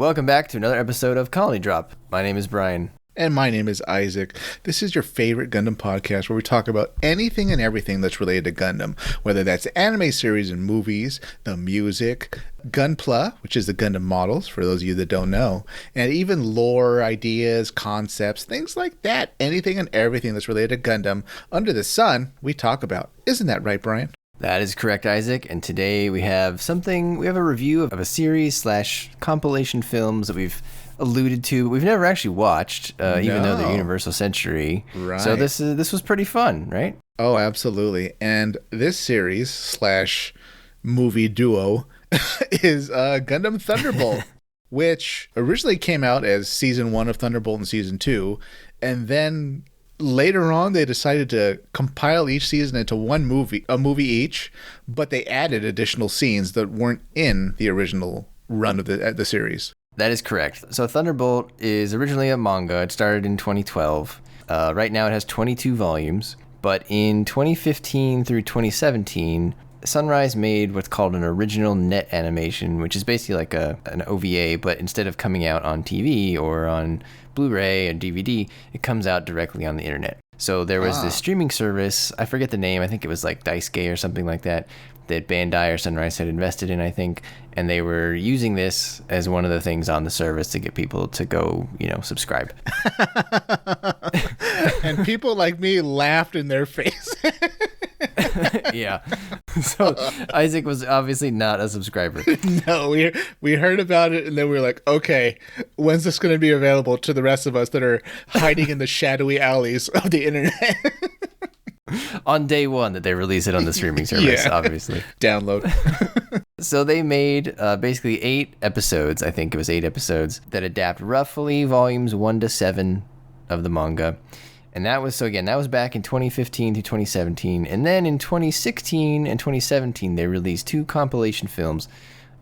Welcome back to another episode of Colony Drop. My name is Brian. And my name is Isaac. This is your favorite Gundam podcast where we talk about anything and everything that's related to Gundam, whether that's anime series and movies, the music, Gunpla, which is the Gundam models, for those of you that don't know, and even lore, ideas, concepts, things like that. Anything and everything that's related to Gundam under the sun, we talk about. Isn't that right, Brian? That is correct, Isaac. And today we have a review of a series / compilation films that we've alluded to. We've never actually watched, even though they're Universal Century. Right. So this was pretty fun, right? Oh, absolutely. And this series / movie duo is Gundam Thunderbolt, which originally came out as season 1 of Thunderbolt and season 2, and then later on they decided to compile each season into a movie each, but they added additional scenes that weren't in the original run of the series. That is correct. So Thunderbolt is originally a manga. It started in 2012. Right now it has 22 volumes. But in 2015 through 2017, Sunrise made what's called an original net animation, which is basically like an OVA, but instead of coming out on TV or on Blu-ray and DVD, it comes out directly on the internet. So there was this streaming service, I forget the name, I think it was like Daisuke or something like that Bandai or Sunrise had invested in, I think, and they were using this as one of the things on the service to get people to go, subscribe. And people like me laughed in their face. Yeah. So Isaac was obviously not a subscriber. No, we heard about it and then we were like, okay, when's this going to be available to the rest of us that are hiding in the shadowy alleys of the internet? On day one that they release it on the streaming service, obviously. Download. So they made basically 8 episodes, I think it was 8 episodes, that adapt roughly volumes 1 to 7 of the manga. And that was back in 2015 to 2017. And then in 2016 and 2017, they released 2 compilation films.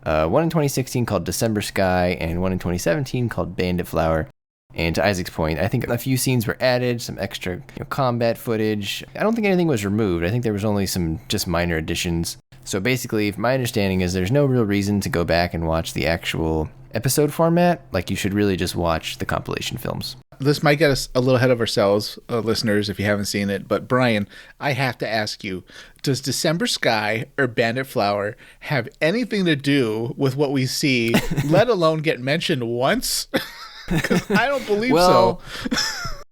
One in 2016 called December Sky, and one in 2017 called Bandit Flower. And to Isaac's point, I think a few scenes were added, some extra combat footage. I don't think anything was removed. I think there was only some just minor additions. So basically, my understanding is there's no real reason to go back and watch the actual episode format. Like, you should really just watch the compilation films. This might get us a little ahead of ourselves, listeners, if you haven't seen it. But Brian, I have to ask you, does December Sky or Bandit Flower have anything to do with what we see, let alone get mentioned once? Because I don't believe so.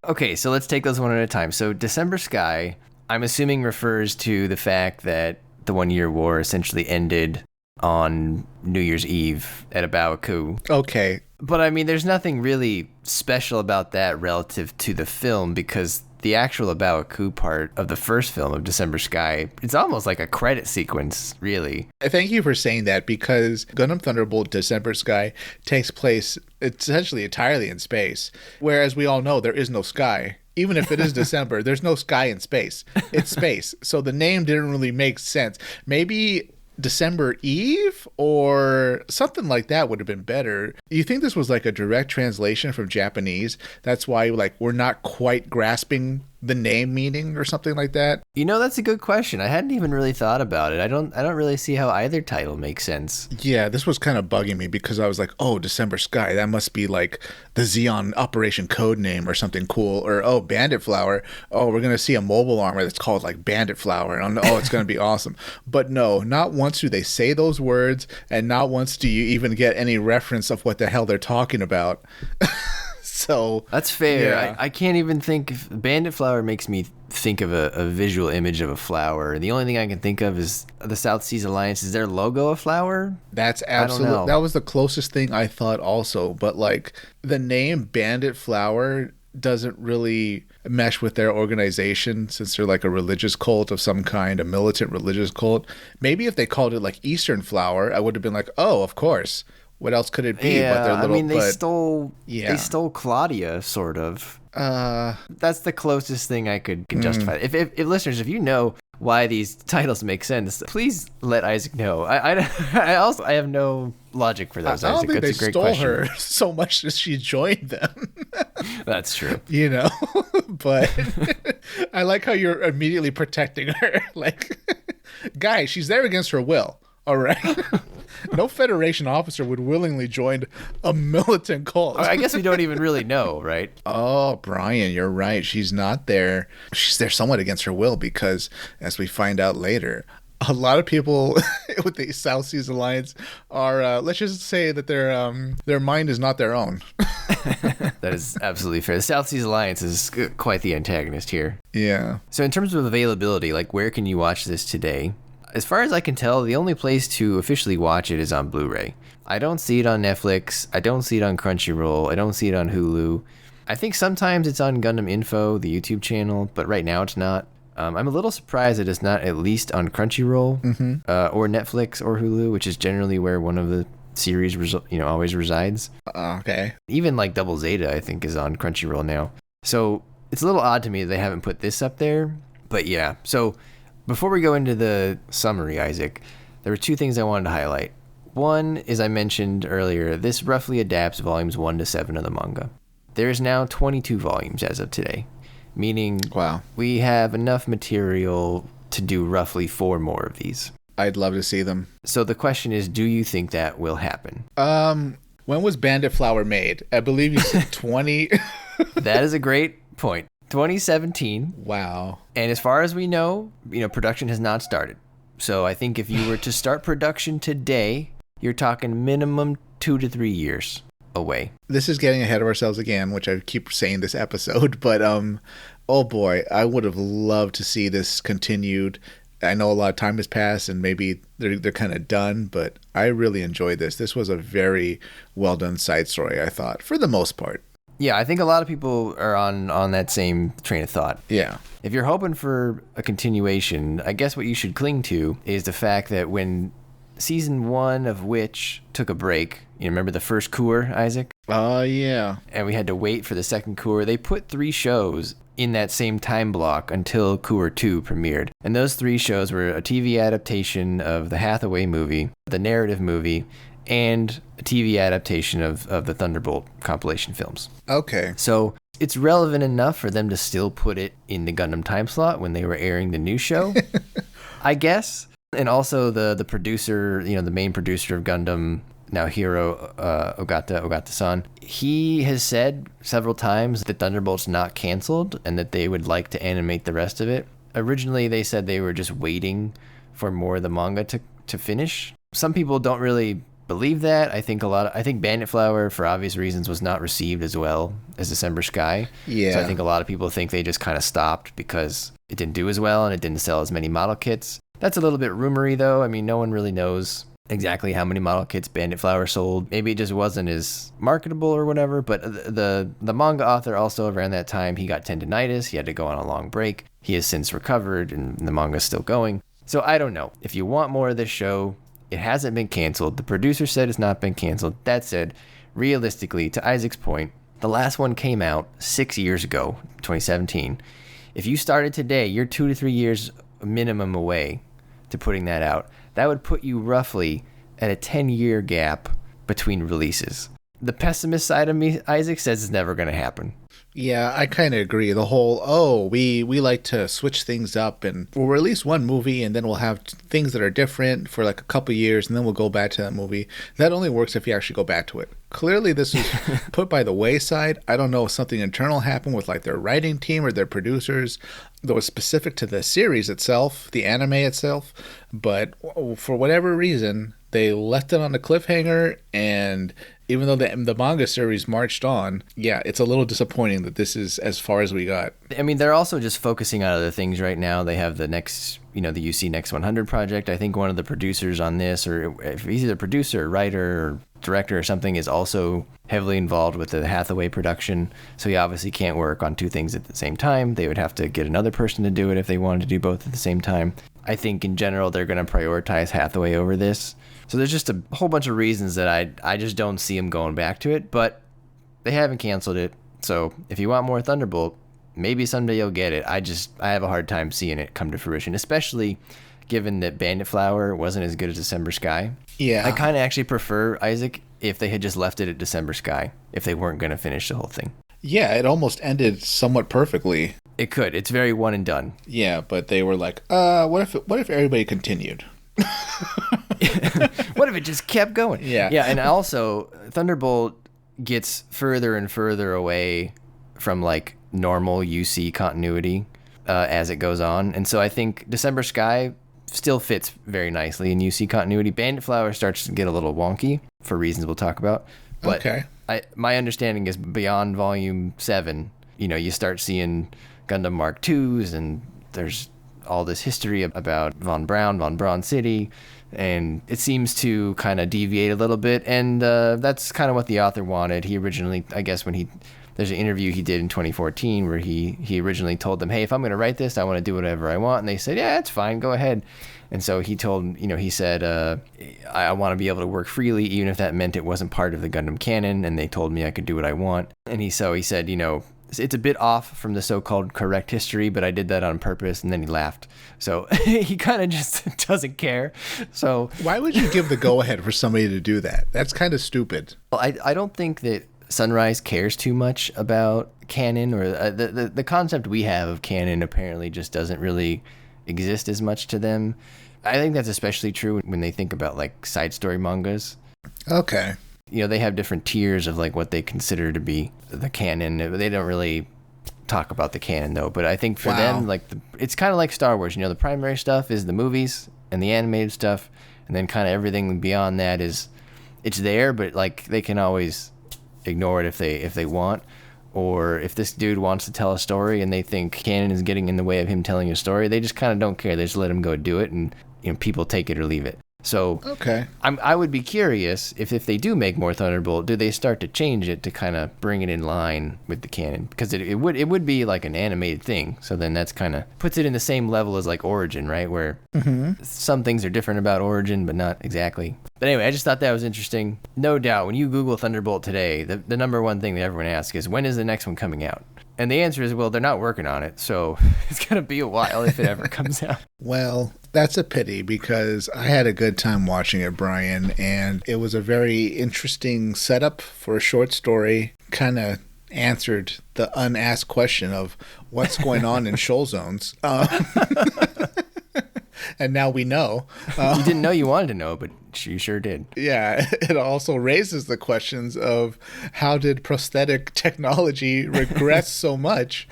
Okay, so let's take those one at a time. So December Sky, I'm assuming, refers to the fact that the 1-year war essentially ended on New Year's Eve at a Baoku. Okay. But I mean, there's nothing really special about that relative to the film, because the actual Baoku part of the first film of December Sky, it's almost like a credit sequence, really. Thank you for saying that, because Gundam Thunderbolt December Sky takes place essentially entirely in space, whereas we all know there is no sky. Even if it is December, there's no sky in space. It's space. So the name didn't really make sense. Maybe December Eve or something like that would have been better. You think this was like a direct translation from Japanese? That's why we're not quite grasping the name meaning or something like that? That's a good question. I hadn't even really thought about it. I don't really see how either title makes sense. Yeah, this was kind of bugging me because I was like, oh, December Sky, that must be like the Zeon Operation code name or something cool. Or, oh, Bandit Flower, oh, we're going to see a mobile armor that's called like Bandit Flower. And oh, it's going to be awesome. But no, not once do they say those words, and not once do you even get any reference of what the hell they're talking about. So that's fair. Yeah. I can't even think. Bandit Flower makes me think of a visual image of a flower. The only thing I can think of is the South Seas Alliance. Is their logo a flower? That's absolutely. That was the closest thing I thought also. But like the name Bandit Flower doesn't really mesh with their organization, since they're like a religious cult of some kind, a militant religious cult. Maybe if they called it like Eastern Flower, I would have been like, oh, of course. What else could it be? Yeah, they stole Claudia, sort of. That's the closest thing I could justify. If listeners, if you know why these titles make sense, please let Isaac know. I have no logic for those. I don't Isaac. think That's they a great stole question. her so much that she joined them. That's true. But I like how you're immediately protecting her. Like, guys, she's there against her will. All right. No Federation officer would willingly join a militant cult. I guess we don't even really know, right? Oh, Brian, you're right. She's not there. She's there somewhat against her will because, as we find out later, a lot of people with the South Seas Alliance are, let's just say that their mind is not their own. That is absolutely fair. The South Seas Alliance is quite the antagonist here. Yeah. So in terms of availability, like where can you watch this today? As far as I can tell, the only place to officially watch it is on Blu-ray. I don't see it on Netflix. I don't see it on Crunchyroll. I don't see it on Hulu. I think sometimes it's on Gundam Info, the YouTube channel, but right now it's not. I'm a little surprised that it's not at least on Crunchyroll or Netflix or Hulu, which is generally where one of the series always resides. Okay. Even like Double Zeta, I think, is on Crunchyroll now. So it's a little odd to me that they haven't put this up there. But yeah, so before we go into the summary, Isaac, there were two things I wanted to highlight. One, as I mentioned earlier, this roughly adapts volumes 1 to 7 of the manga. There is now 22 volumes as of today, meaning we have enough material to do roughly 4 more of these. I'd love to see them. So the question is, do you think that will happen? When was Bandit Flower made? I believe you said 20. That is a great point. 2017. Wow. And as far as we know, production has not started. So I think if you were to start production today, you're talking minimum 2 to 3 years away. This is getting ahead of ourselves again, which I keep saying this episode, but oh boy, I would have loved to see this continued. I know a lot of time has passed and maybe they're kind of done, but I really enjoyed this. This was a very well done side story, I thought, for the most part. Yeah, I think a lot of people are on that same train of thought. Yeah. If you're hoping for a continuation, I guess what you should cling to is the fact that when season 1 of which took a break, you remember the first cour, Isaac? Oh, yeah. And we had to wait for the second cour. They put 3 shows in that same time block until cour 2 premiered. And those 3 shows were a TV adaptation of the Hathaway movie, the narrative movie, and a TV adaptation of the Thunderbolt compilation films. Okay. So it's relevant enough for them to still put it in the Gundam time slot when they were airing the new show, I guess. And also the producer, the main producer of Gundam, now Hiro Ogata-san, he has said several times that Thunderbolt's not canceled and that they would like to animate the rest of it. Originally, they said they were just waiting for more of the manga to finish. Some people don't really believe that. I think Bandit Flower, for obvious reasons, was not received as well as December Sky. Yeah. So I think a lot of people think they just kind of stopped because it didn't do as well and it didn't sell as many model kits. That's a little bit rumory, though. I mean, no one really knows exactly how many model kits Bandit Flower sold. Maybe it just wasn't as marketable or whatever, but the manga author also around that time, he got tendinitis. He had to go on a long break. He has since recovered and the manga's still going. So I don't know. If you want more of this show, it hasn't been canceled. The producer said it's not been canceled. That said, realistically, to Isaac's point, the last one came out 6 years ago, 2017. If you started today, you're 2 to 3 years minimum away to putting that out. That would put you roughly at a 10-year gap between releases. The pessimist side of me, Isaac, says it's never going to happen. Yeah, I kind of agree. The whole, we like to switch things up and we'll release one movie and then we'll have things that are different for like a couple years and then we'll go back to that movie. That only works if you actually go back to it. Clearly, this was put by the wayside. I don't know if something internal happened with like their writing team or their producers that was specific to the series itself, the anime itself. But for whatever reason, they left it on the cliffhanger, and even though the manga series marched on, yeah, it's a little disappointing that this is as far as we got. I mean, they're also just focusing on other things right now. They have the next, the UC Next 100 project. I think one of the producers on this, or if he's either producer or writer or director or something, is also heavily involved with the Hathaway production. So he obviously can't work on 2 things at the same time. They would have to get another person to do it if they wanted to do both at the same time. I think in general, they're going to prioritize Hathaway over this. So there's just a whole bunch of reasons that I just don't see them going back to it, but they haven't canceled it. So if you want more Thunderbolt, maybe someday you'll get it. I have a hard time seeing it come to fruition, especially given that Bandit Flower wasn't as good as December Sky. Yeah. I kind of actually prefer, Isaac, if they had just left it at December Sky, if they weren't going to finish the whole thing. Yeah, it almost ended somewhat perfectly. It could. It's very one and done. Yeah, but they were like, what if everybody continued? What if it just kept going? Yeah. And also Thunderbolt gets further and further away from like normal UC continuity as it goes on, and so I think December Sky still fits very nicely in UC continuity. Bandit Flower starts to get a little wonky for reasons we'll talk about. But Okay. My understanding is beyond Volume 7, you start seeing Gundam Mark IIs, and there's all this history about von Braun City, and it seems to kind of deviate a little bit, and that's kind of what the author wanted. He originally, I guess, there's an interview he did in 2014 where he originally told them, hey, if I'm going to write this, I want to do whatever I want. And they said, yeah, that's fine. Go ahead. And so he told, he said, I want to be able to work freely, even if that meant it wasn't part of the Gundam canon. And they told me I could do what I want. And he said, it's a bit off from the so-called correct history, but I did that on purpose. And then he laughed. So he kind of just doesn't care. So why would you give the go-ahead for somebody to do that? That's kind of stupid. Well, I don't think that Sunrise cares too much about canon, or the concept we have of canon apparently just doesn't really exist as much to them. I think that's especially true when they think about like side story mangas. Okay. They have different tiers of like what they consider to be the canon. They don't really talk about the canon though, but I think for them, like it's kind of like Star Wars. The primary stuff is the movies and the animated stuff, and then kind of everything beyond that it's there, but like they can always ignore it if they want, or if this dude wants to tell a story and they think canon is getting in the way of him telling a story, they just kind of don't care. They just let him go do it, and people take it or leave it. So okay, I would be curious if they do make more Thunderbolt, do they start to change it to kind of bring it in line with the canon? Because it would be like an animated thing, so then that's kind of puts it in the same level as like Origin, right? Where some things are different about Origin, but not exactly. But anyway, I just thought that was interesting. No doubt, when you Google Thunderbolt today, the number one thing that everyone asks is, when is the next one coming out? And the answer is, well, they're not working on it, so it's going to be a while if it ever comes out. Well, that's a pity, because I had a good time watching it, Brian, and it was a very interesting setup for a short story. Kind of answered the unasked question of what's going on in shoal zones. And now we know. You didn't know you wanted to know, but you sure did. Yeah, it also raises the questions of how did prosthetic technology regress so much?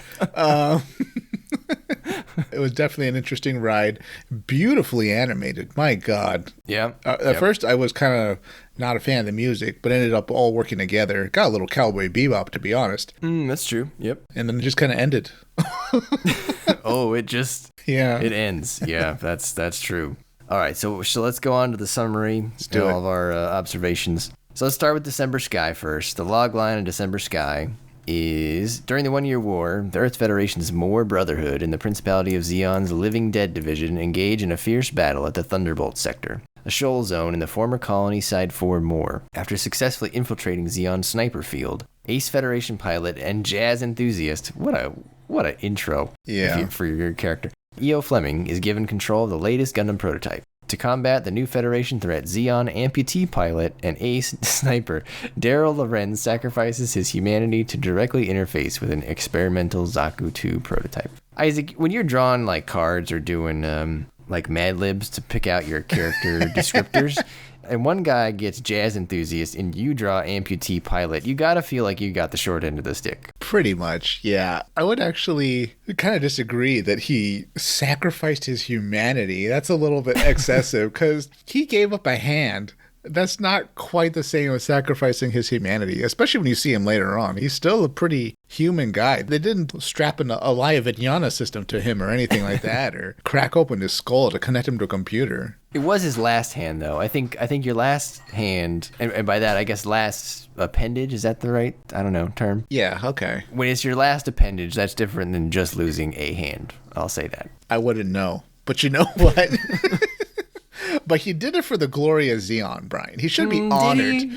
It was definitely an interesting ride. Beautifully animated. My God. Yeah. At first, I was kind of not a fan of the music, but ended up all working together. Got a little Cowboy Bebop, to be honest. That's true. Yep. And then it just kind of ended. Oh, it ends. Yeah, that's true. All right, so let's go on to the summary. Let's do it. All of our observations. So let's start with December Sky first. The log line of December Sky is, during the 1-year war, the Earth Federation's Moor Brotherhood and the Principality of Zeon's Living Dead Division engage in a fierce battle at the Thunderbolt Sector, a shoal zone in the former colony Side 4 Moor. After successfully infiltrating Zeon's sniper field, Ace Federation pilot and jazz enthusiast, what a intro for your character, E.O. Fleming is given control of the latest Gundam prototype. To combat the new Federation threat, Zeon amputee pilot and ace sniper Daryl Lorenz sacrifices his humanity to directly interface with an experimental Zaku 2 prototype. Isaac, when you're drawing like cards or doing like Mad Libs to pick out your character descriptors, and one guy gets jazz enthusiast and you draw amputee pilot, you gotta feel like you got the short end of the stick. Pretty much, yeah. I would actually kind of disagree that he sacrificed his humanity. That's a little bit excessive, because he gave up a hand. That's not quite the same as sacrificing his humanity, especially when you see him later on. He's still a pretty human guy. They didn't strap a Alaya Vijnana system to him or anything like that, or crack open his skull to connect him to a computer. It was his last hand, though. I think your last hand, and by that I guess last appendage, is that the right, I don't know, term? Yeah, okay. When it's your last appendage, that's different than just losing a hand. I'll say that. I wouldn't know. But you know what? But he did it for the glory of Zeon, Brian. He should be honored.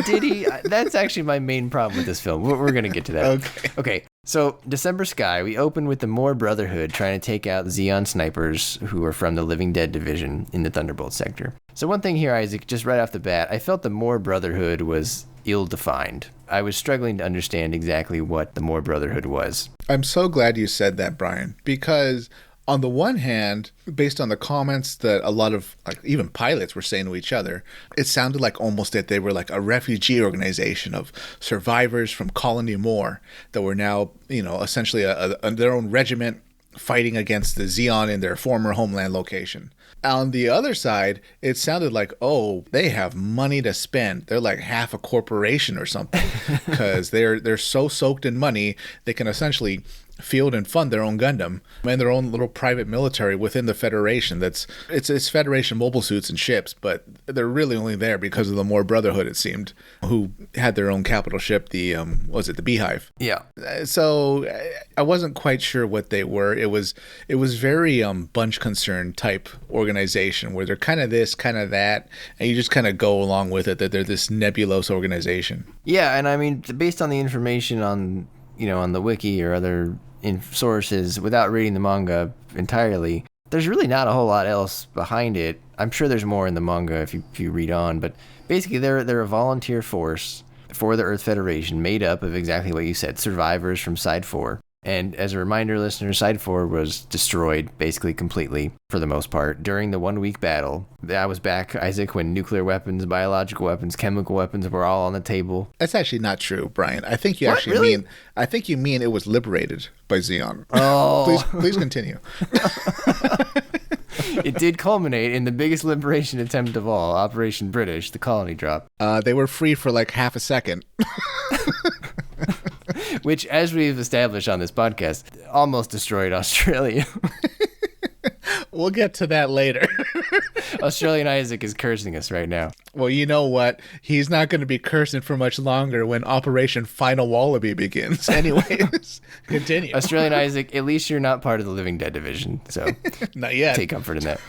Did he? That's actually my main problem with this film. We're going to get to that. Okay. So, December Sky, we open with the Moor Brotherhood trying to take out Zeon snipers who are from the Living Dead Division in the Thunderbolt Sector. So one thing here, Isaac, just right off the bat, I felt the Moor Brotherhood was ill-defined. I was struggling to understand exactly what the Moor Brotherhood was. I'm so glad you said that, Brian, because On the one hand, based on the comments that a lot of like even pilots were saying to each other, it sounded like almost that they were like a refugee organization of survivors from Colony Moore that were now, essentially their own regiment fighting against the Zeon in their former homeland location. On the other side, it sounded like, oh, they have money to spend. They're like half a corporation or something because they're so soaked in money, they can essentially field and fund their own Gundam and their own little private military within the Federation. It's Federation mobile suits and ships, but they're really only there because of the Moore Brotherhood, it seemed, who had their own capital ship, the the Beehive. Yeah. So I wasn't quite sure what they were. It was very bunch concern type organization where they're kind of this, kind of that, and you just kind of go along with it, that they're this nebulous organization. Yeah, and I mean, based on the information on on the wiki or other sources, without reading the manga entirely, there's really not a whole lot else behind it. I'm sure there's more in the manga if you read on, but basically they're a volunteer force for the Earth Federation made up of exactly what you said, survivors from Side 4. And as a reminder, listeners, Side 4 was destroyed basically completely, for the most part, during the 1-week battle. I was back, Isaac, when nuclear weapons, biological weapons, chemical weapons were all on the table. That's actually not true, Brian. I think you mean it was liberated by Zeon. Oh. Please continue. It did culminate in the biggest liberation attempt of all, Operation British, the colony drop. They were free for like half a second. Which, as we've established on this podcast, almost destroyed Australia. We'll get to that later. Australian Isaac is cursing us right now. Well, you know what? He's not going to be cursing for much longer when Operation Final Wallaby begins. Anyways, continue. Australian Isaac, at least you're not part of the Living Dead division, so not yet. Take comfort in that.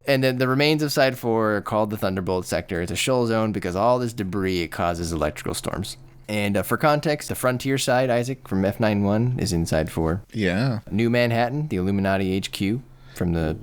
And then the remains of Side 4 are called the Thunderbolt Sector. It's a shoal zone because all this debris, it causes electrical storms. And for context, the frontier side, Isaac, from F91 is in Side 4. Yeah. New Manhattan, the Illuminati HQ from the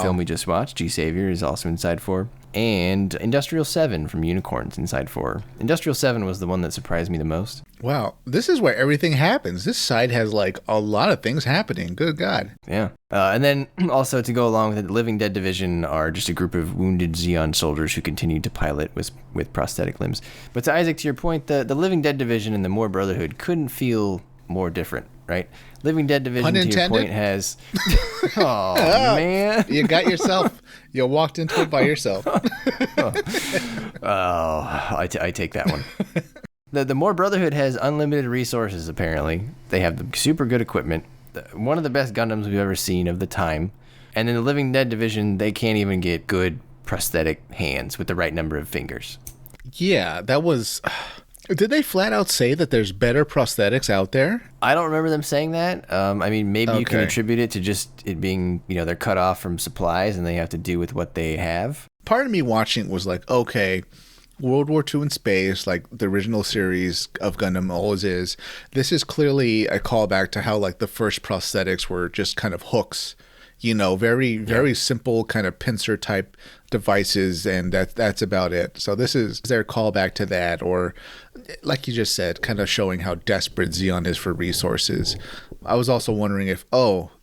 film we just watched, G. Savior, is also in Side 4. And Industrial 7 from Unicorns in Side 4. Industrial 7 was the one that surprised me the most. Wow. This is where everything happens. This side has like a lot of things happening. Good God. Yeah. And then also to go along with it, the Living Dead Division are just a group of wounded Zeon soldiers who continue to pilot with prosthetic limbs. But to Isaac, to your point, the Living Dead Division and the Moore Brotherhood couldn't feel more different, right? Living Dead Division, to your point, has... oh, man. You got yourself... You walked into it by yourself. I take that one. The Moore Brotherhood has unlimited resources, apparently. They have the super good equipment. One of the best Gundams we've ever seen of the time. And in the Living Dead Division, they can't even get good prosthetic hands with the right number of fingers. Yeah, that was... Did they flat out say that there's better prosthetics out there? I don't remember them saying that. I mean, maybe you can attribute it to just it being, they're cut off from supplies and they have to do with what they have. Part of me watching was like, okay, World War II in space, like the original series of Gundam always is. This is clearly a callback to how like the first prosthetics were just kind of hooks. Very simple kind of pincer type devices, and that's about it. So this is their callback to that, or like you just said, kind of showing how desperate Zeon is for resources. I was also wondering if,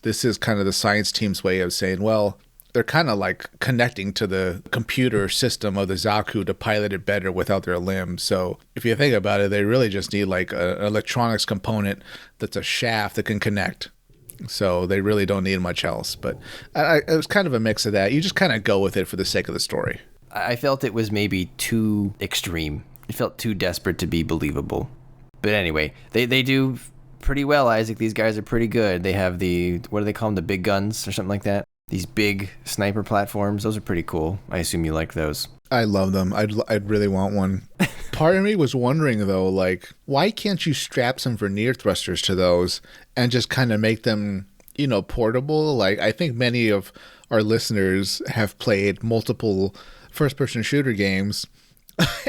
this is kind of the science team's way of saying, well, they're kind of like connecting to the computer system of the Zaku to pilot it better without their limbs. So if you think about it, they really just need like an electronics component that's a shaft that can connect. So they really don't need much else. But it was kind of a mix of that. You just kind of go with it for the sake of the story. I felt it was maybe too extreme. It felt too desperate to be believable. But anyway, they do pretty well, Isaac. These guys are pretty good. They have what do they call them? The big guns or something like that? These big sniper platforms. Those are pretty cool. I assume you like those. I love them. I'd really want one. Part of me was wondering, though, like, why can't you strap some vernier thrusters to those and just kind of make them, portable? Like, I think many of our listeners have played multiple first-person shooter games,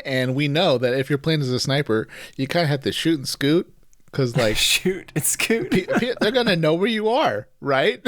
and we know that if you're playing as a sniper, you kind of have to shoot and scoot, because, like... shoot and scoot? They're going to know where you are, right?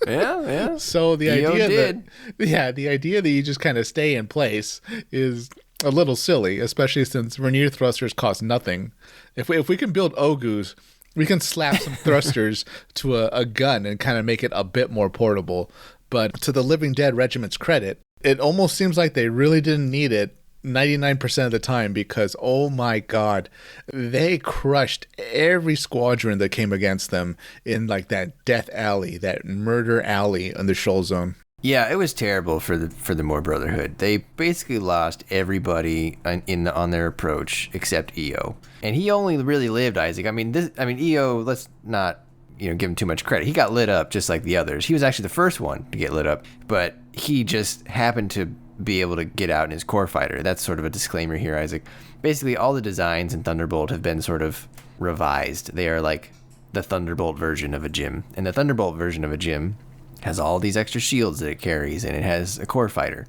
Yeah. So the idea that you just kind of stay in place is a little silly, especially since vernier thrusters cost nothing. If we can build Ogus We can slap some thrusters to a gun and kind of make it a bit more portable. But to the Living Dead Regiment's credit, it almost seems like they really didn't need it 99% of the time because, oh my God, they crushed every squadron that came against them in like that death alley, that murder alley on the Shoal Zone. Yeah, it was terrible for the More Brotherhood. They basically lost everybody on their approach except EO, and he only really lived, Isaac. I mean, EO. Let's not give him too much credit. He got lit up just like the others. He was actually the first one to get lit up, but he just happened to be able to get out in his core fighter. That's sort of a disclaimer here, Isaac. Basically, all the designs in Thunderbolt have been sort of revised. They are like the Thunderbolt version of a gym, and the Thunderbolt version of a gym has all these extra shields that it carries, and it has a core fighter.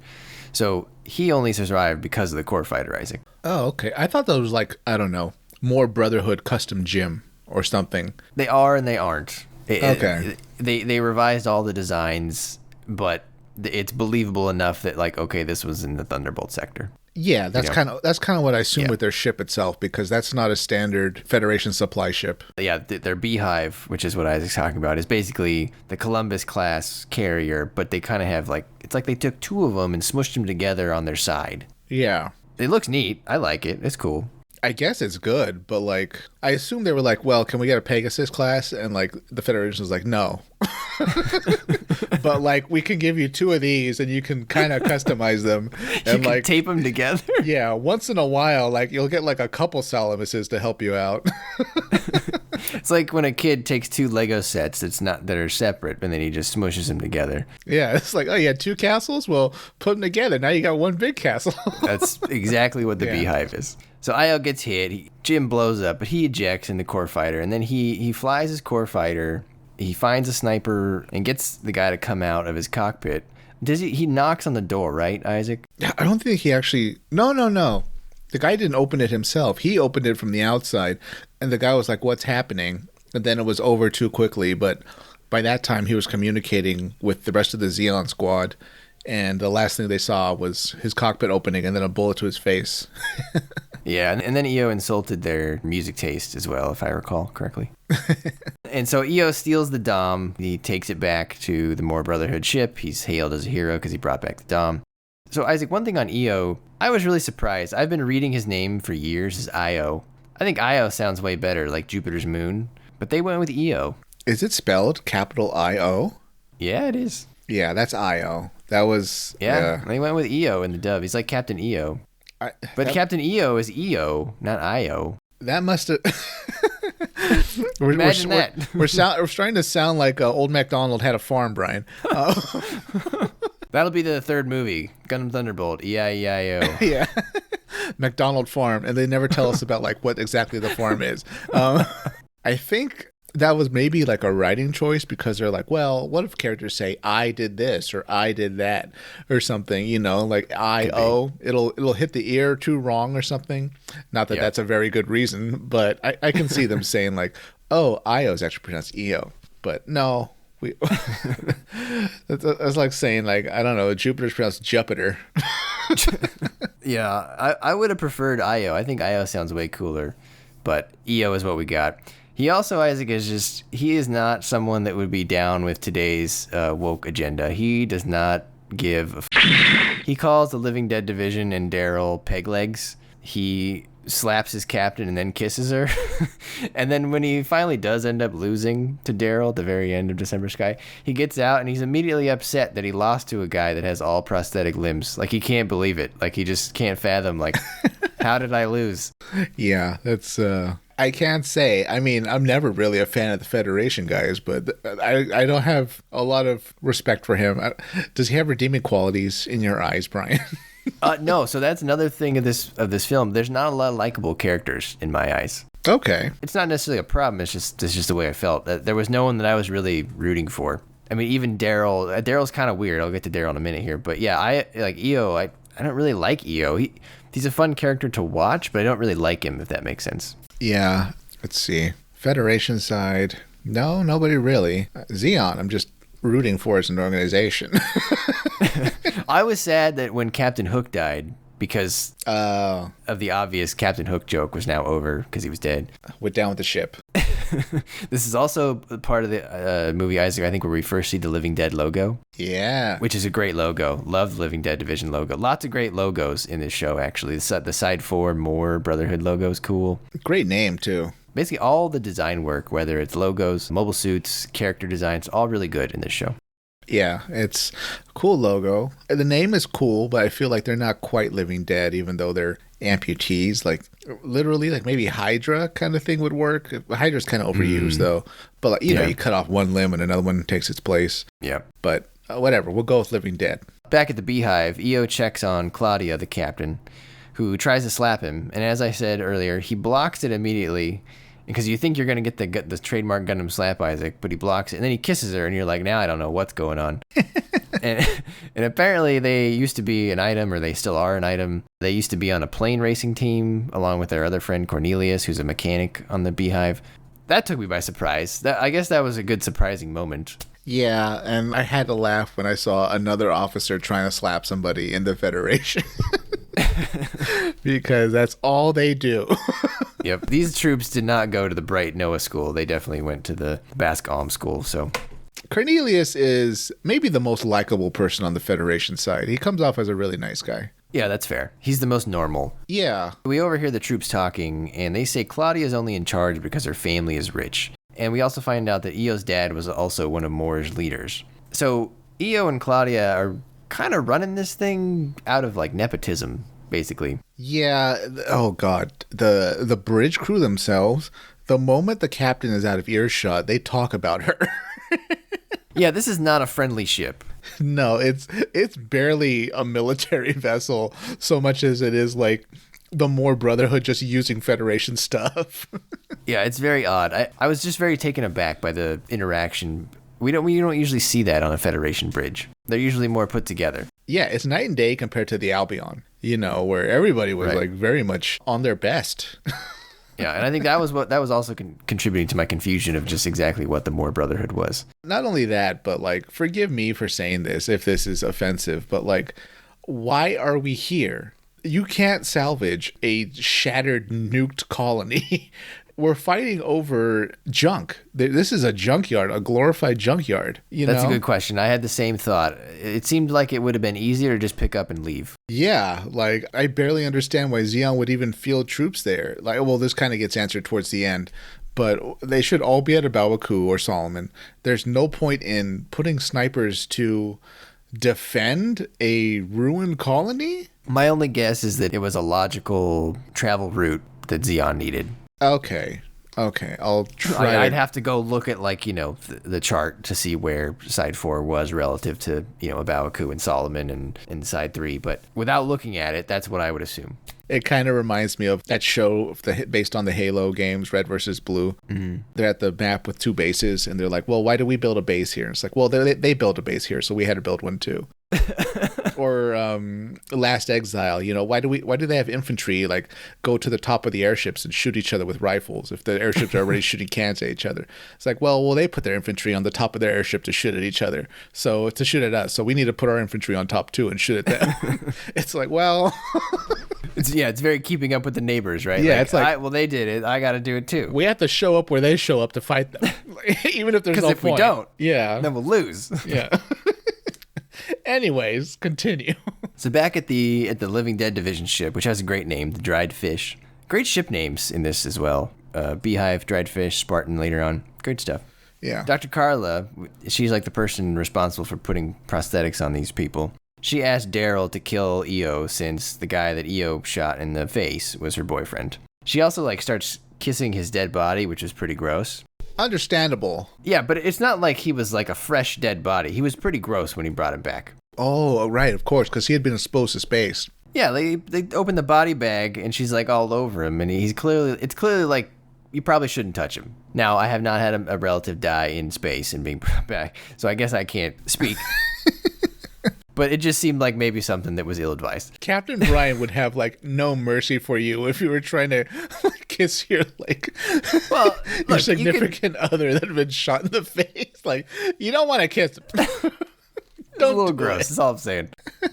So he only survived because of the core fighter, Isaac. Oh, okay. I thought that was like, I don't know, More Brotherhood custom gym or something. They are and they aren't. Okay. They revised all the designs, but it's believable enough that like, okay, this was in the Thunderbolt sector. Yeah, that's kind of what I assume with their ship itself, because that's not a standard Federation supply ship. Yeah, their Beehive, which is what Isaac's talking about, is basically the Columbus class carrier, but they kind of have like, it's like they took two of them and smushed them together on their side. Yeah. It looks neat. I like it. It's cool. I guess it's good, but like, I assume they were like, well, can we get a Pegasus class? And like, the Federation was like, no. But like, we can give you two of these and you can kind of customize them. And you like, can tape them together. Yeah, once in a while, like, you'll get like a couple Salamuses to help you out. It's like when a kid takes two Lego sets that are separate, and then he just smushes them together. Yeah, it's like, oh, you had two castles? Well, put them together. Now you got one big castle. That's exactly what the Beehive is. So Io gets hit. Jim blows up, but he ejects in the core fighter, and then he flies his core fighter. He finds a sniper and gets the guy to come out of his cockpit. He knocks on the door, right, Isaac? I don't think he actually... No. The guy didn't open it himself. He opened it from the outside, and the guy was like, what's happening? And then it was over too quickly, but by that time he was communicating with the rest of the Zeon squad, and the last thing they saw was his cockpit opening and then a bullet to his face. Yeah, and then EO insulted their music taste as well, if I recall correctly. And so EO steals the Dom. He takes it back to the More Brotherhood ship. He's hailed as a hero because he brought back the Dom. So, Isaac, one thing on EO, I was really surprised. I've been reading his name for years as Io. I think Io sounds way better, like Jupiter's moon, but they went with EO. Is it spelled capital I-O? Yeah, it is. Yeah, that's Io. That was... Yeah, they went with EO in the dub. He's like Captain EO. Captain EO is EO, not IO. That must have... Imagine that. We're trying to sound like old MacDonald had a farm, Brian. That'll be the third movie, Gundam Thunderbolt, E-I-E-I-O. Yeah. MacDonald Farm, and they never tell us about like what exactly the farm is. I think that was maybe like a writing choice because they're like, well, what if characters say I did this or I did that or something, like I-O, it'll hit the ear too wrong or something. Not that that's a very good reason, but I can see them saying like, oh, I-O is actually pronounced E-O, but no. That's like saying like, I don't know, Jupiter's pronounced Jupiter. Yeah, I would have preferred Io. I think Io sounds way cooler, but EO is what we got. He also, Isaac, he is not someone that would be down with today's woke agenda. He does not give a He calls the Living Dead Division and Daryl peg legs. He slaps his captain and then kisses her. And then when he finally does end up losing to Daryl at the very end of December Sky, he gets out and he's immediately upset that he lost to a guy that has all prosthetic limbs. Like, he can't believe it. Like, he just can't fathom, like, how did I lose? Yeah, that's... I can't say. I mean, I'm never really a fan of the Federation guys, but I don't have a lot of respect for him. Does he have redeeming qualities in your eyes, Brian? No, so that's another thing of this film. There's not a lot of likable characters in my eyes. Okay. It's not necessarily a problem. It's just the way I felt. There was no one that I was really rooting for. I mean, even Daryl. Daryl's kind of weird. I'll get to Daryl in a minute here. But yeah, I like EO. I don't really like EO. He's a fun character to watch, but I don't really like him, if that makes sense. Yeah. Let's see. Federation side. No, nobody really. Zeon, I'm just rooting for as an organization. I was sad that when Captain Hook died, because of the obvious Captain Hook joke was now over because he was dead. Went down with the ship. This is also part of the movie, Isaac, I think, where we first see the Living Dead logo. Yeah. Which is a great logo. Love the Living Dead Division logo. Lots of great logos in this show, actually. The Side 4 More Brotherhood logo is cool. Great name, too. Basically, all the design work, whether it's logos, mobile suits, character designs, all really good in this show. Yeah, it's a cool logo. The name is cool, but I feel like they're not quite Living Dead, even though they're amputees. Like, literally, like maybe Hydra kind of thing would work. Hydra's kind of overused, though. But, like, you know, you cut off one limb and another one takes its place. Yeah. But whatever, we'll go with Living Dead. Back at the Beehive, EO checks on Claudia, the captain, who tries to slap him. And as I said earlier, he blocks it immediately. Because you think you're going to get the trademark Gundam slap, Isaac, but he blocks it. And then he kisses her, and you're like, now I don't know what's going on. and apparently they used to be an item, or they still are an item. They used to be on a plane racing team, along with their other friend Cornelius, who's a mechanic on the Beehive. That took me by surprise. I guess that was a good surprising moment. Yeah, and I had to laugh when I saw another officer trying to slap somebody in the Federation. Because that's all they do. Yep. These troops did not go to the Bright Noah school. They definitely went to the Basque Alm school. So Cornelius is maybe the most likable person on the Federation side. He comes off as a really nice guy. Yeah, that's fair. He's the most normal. Yeah. We overhear the troops talking, and they say Claudia is only in charge because her family is rich. And we also find out that EO's dad was also one of Moore's leaders. So EO and Claudia are kind of running this thing out of like nepotism, basically. Yeah. Oh, God. The bridge crew themselves, the moment the captain is out of earshot, they talk about her. Yeah, this is not a friendly ship. No, it's barely a military vessel so much as it is like the Moore Brotherhood just using Federation stuff. Yeah, it's very odd. I was just very taken aback by the interaction. We don't usually see that on a Federation bridge. They're usually more put together. Yeah, it's night and day compared to the Albion, you know, where everybody was like very much on their best. Yeah, and I think that was also contributing to my confusion of just exactly what the Moore Brotherhood was. Not only that, but like, forgive me for saying this if this is offensive, but like, why are we here? You can't salvage a shattered, nuked colony. We're fighting over junk. This is a junkyard, a glorified junkyard. That's a good question. I had the same thought. It seemed like it would have been easier to just pick up and leave. Yeah, like, I barely understand why Zeon would even field troops there. Like, well, this kind of gets answered towards the end, but they should all be at a Bawaku or Solomon. There's no point in putting snipers to defend a ruined colony? My only guess is that it was a logical travel route that Zeon needed. Okay, I'll try. I'd have to go look at, like, you know, the chart to see where Side 4 was relative to, you know, Abawaku and Solomon and Side 3. But without looking at it, that's what I would assume. It kind of reminds me of that show based on the Halo games, Red versus Blue. Mm-hmm. They're at the map with two bases, and they're like, well, why do we build a base here? And it's like, well, they built a base here, so we had to build one too. Or Last Exile, you know, why do they have infantry like go to the top of the airships and shoot each other with rifles if the airships are already shooting cans at each other? It's like, well, they put their infantry on the top of their airship to shoot at each other, so to shoot at us, so we need to put our infantry on top too and shoot at them. It's like, well, it's very keeping up with the neighbors, right? Yeah, it's like, well, they did it, I got to do it too. We have to show up where they show up to fight them, even if there's no point. Because if we don't, then we'll lose. Yeah. Anyways, continue. So back at the Living Dead Division ship, which has a great name, the Dried Fish. Great ship names in this as well. Beehive, Dried Fish, Spartan later on. Great stuff. Yeah. Dr. Carla, she's like the person responsible for putting prosthetics on these people. She asked Daryl to kill EO since the guy that EO shot in the face was her boyfriend. She also like starts kissing his dead body, which is pretty gross. Understandable. Yeah, but it's not like he was like a fresh dead body. He was pretty gross when he brought him back. Oh, right, of course, because he had been exposed to space. Yeah, they opened the body bag and she's like all over him, and it's clearly like you probably shouldn't touch him. Now, I have not had a relative die in space and being brought back, so I guess I can't speak. But it just seemed like maybe something that was ill-advised. Captain Brian would have like no mercy for you if you were trying to kiss your your significant other that had been shot in the face. Like, you don't want to kiss him. It's a little gross. That's all I'm saying.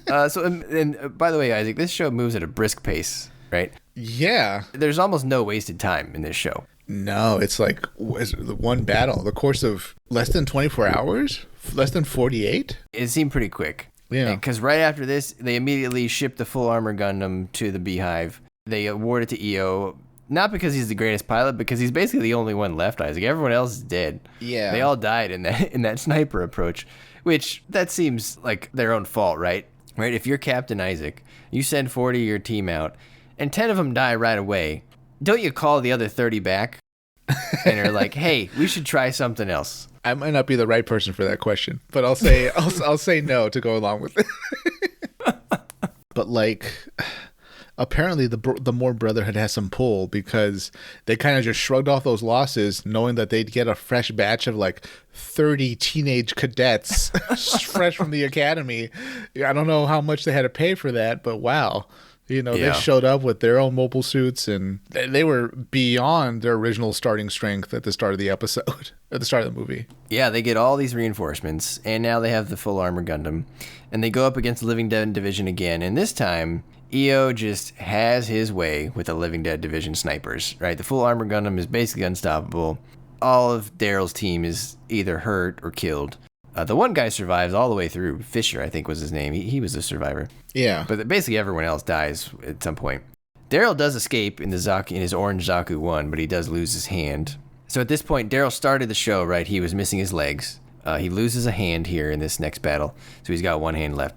And by the way, Isaac, this show moves at a brisk pace, right? Yeah. There's almost no wasted time in this show. No, it's like the one battle, the course of less than 24 hours, less than 48. It seemed pretty quick. Yeah. Because right after this, they immediately shipped the full armor Gundam to the Beehive. They award it to EO, not because he's the greatest pilot, because he's basically the only one left, Isaac. Everyone else is dead. Yeah. They all died in that sniper approach, which that seems like their own fault, right? Right? If you're Captain Isaac, you send 40 of your team out, and 10 of them die right away, don't you call the other 30 back and are like, hey, we should try something else? I might not be the right person for that question, but I'll say I'll say no to go along with it. But like, apparently the more Brotherhood has some pull, because they kind of just shrugged off those losses, knowing that they'd get a fresh batch of like 30 teenage cadets fresh from the academy. I don't know how much they had to pay for that, but wow. You know, Yeah. They showed up with their own mobile suits, and they were beyond their original starting strength at the start of the episode, at the start of the movie. Yeah, they get all these reinforcements, and now they have the full armor Gundam, and they go up against the Living Dead Division again, and this time, EO just has his way with the Living Dead Division snipers, right? The full armor Gundam is basically unstoppable. All of Daryl's team is either hurt or killed. The one guy survives all the way through. Fisher, I think, was his name. He was a survivor. Yeah. But basically everyone else dies at some point. Daryl does escape in his orange Zaku 1, but he does lose his hand. So at this point, Daryl started the show, right? He was missing his legs. He loses a hand here in this next battle, so he's got one hand left.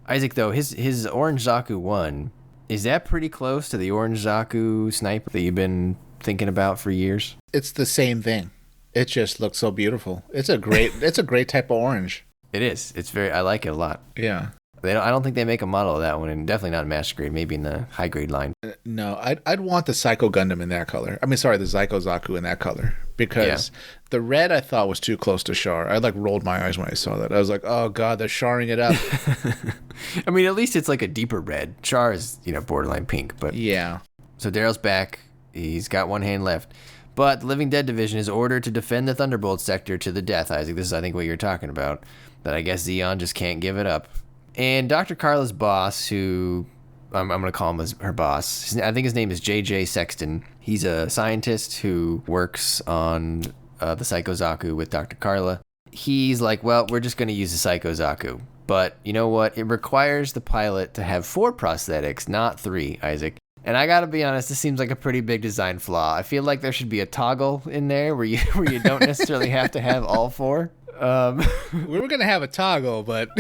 Isaac, though, his orange Zaku 1, is that pretty close to the orange Zaku sniper that you've been thinking about for years? It's the same thing. It just looks so beautiful. It's a great type of orange. It is. I like it a lot. Yeah. I don't think they make a model of that one, and definitely not in master grade, maybe in the high grade line. No, I'd want the Psycho Gundam in that color. I mean, sorry, the Psycho Zaku in that color, because the red I thought was too close to Char. I like rolled my eyes when I saw that. I was like, oh god, they're charring it up. I mean, at least it's like a deeper red. Char is, borderline pink, but Yeah. So Daryl's back. He's got one hand left. But the Living Dead Division is ordered to defend the Thunderbolt Sector to the death, Isaac. This is, I think, what you're talking about. That I guess Zeon just can't give it up. And Dr. Carla's boss, who I'm going to call him her boss, I think his name is J.J. Sexton. He's a scientist who works on the Psycho Zaku with Dr. Carla. He's like, well, we're just going to use the Psycho Zaku. But you know what? It requires the pilot to have 4 prosthetics, not 3, Isaac. And I gotta be honest, this seems like a pretty big design flaw. I feel like there should be a toggle in there where you don't necessarily have to have all 4. We were gonna have a toggle, but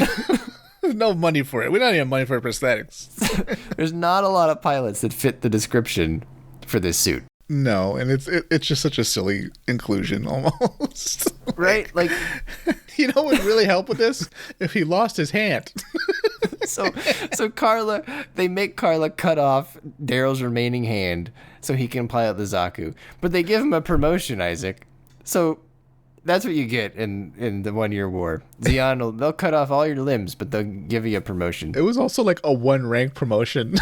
there's no money for it. We don't have money for prosthetics. There's not a lot of pilots that fit the description for this suit. No, and it's just such a silly inclusion almost. Right? Like, you know what would really help with this? If he lost his hand. So Carla, they make Carla cut off Daryl's remaining hand so he can pilot the Zaku. But they give him a promotion, Isaac. So that's what you get in the 1-year war. Zeon, they'll cut off all your limbs, but they'll give you a promotion. It was also like a 1-rank promotion.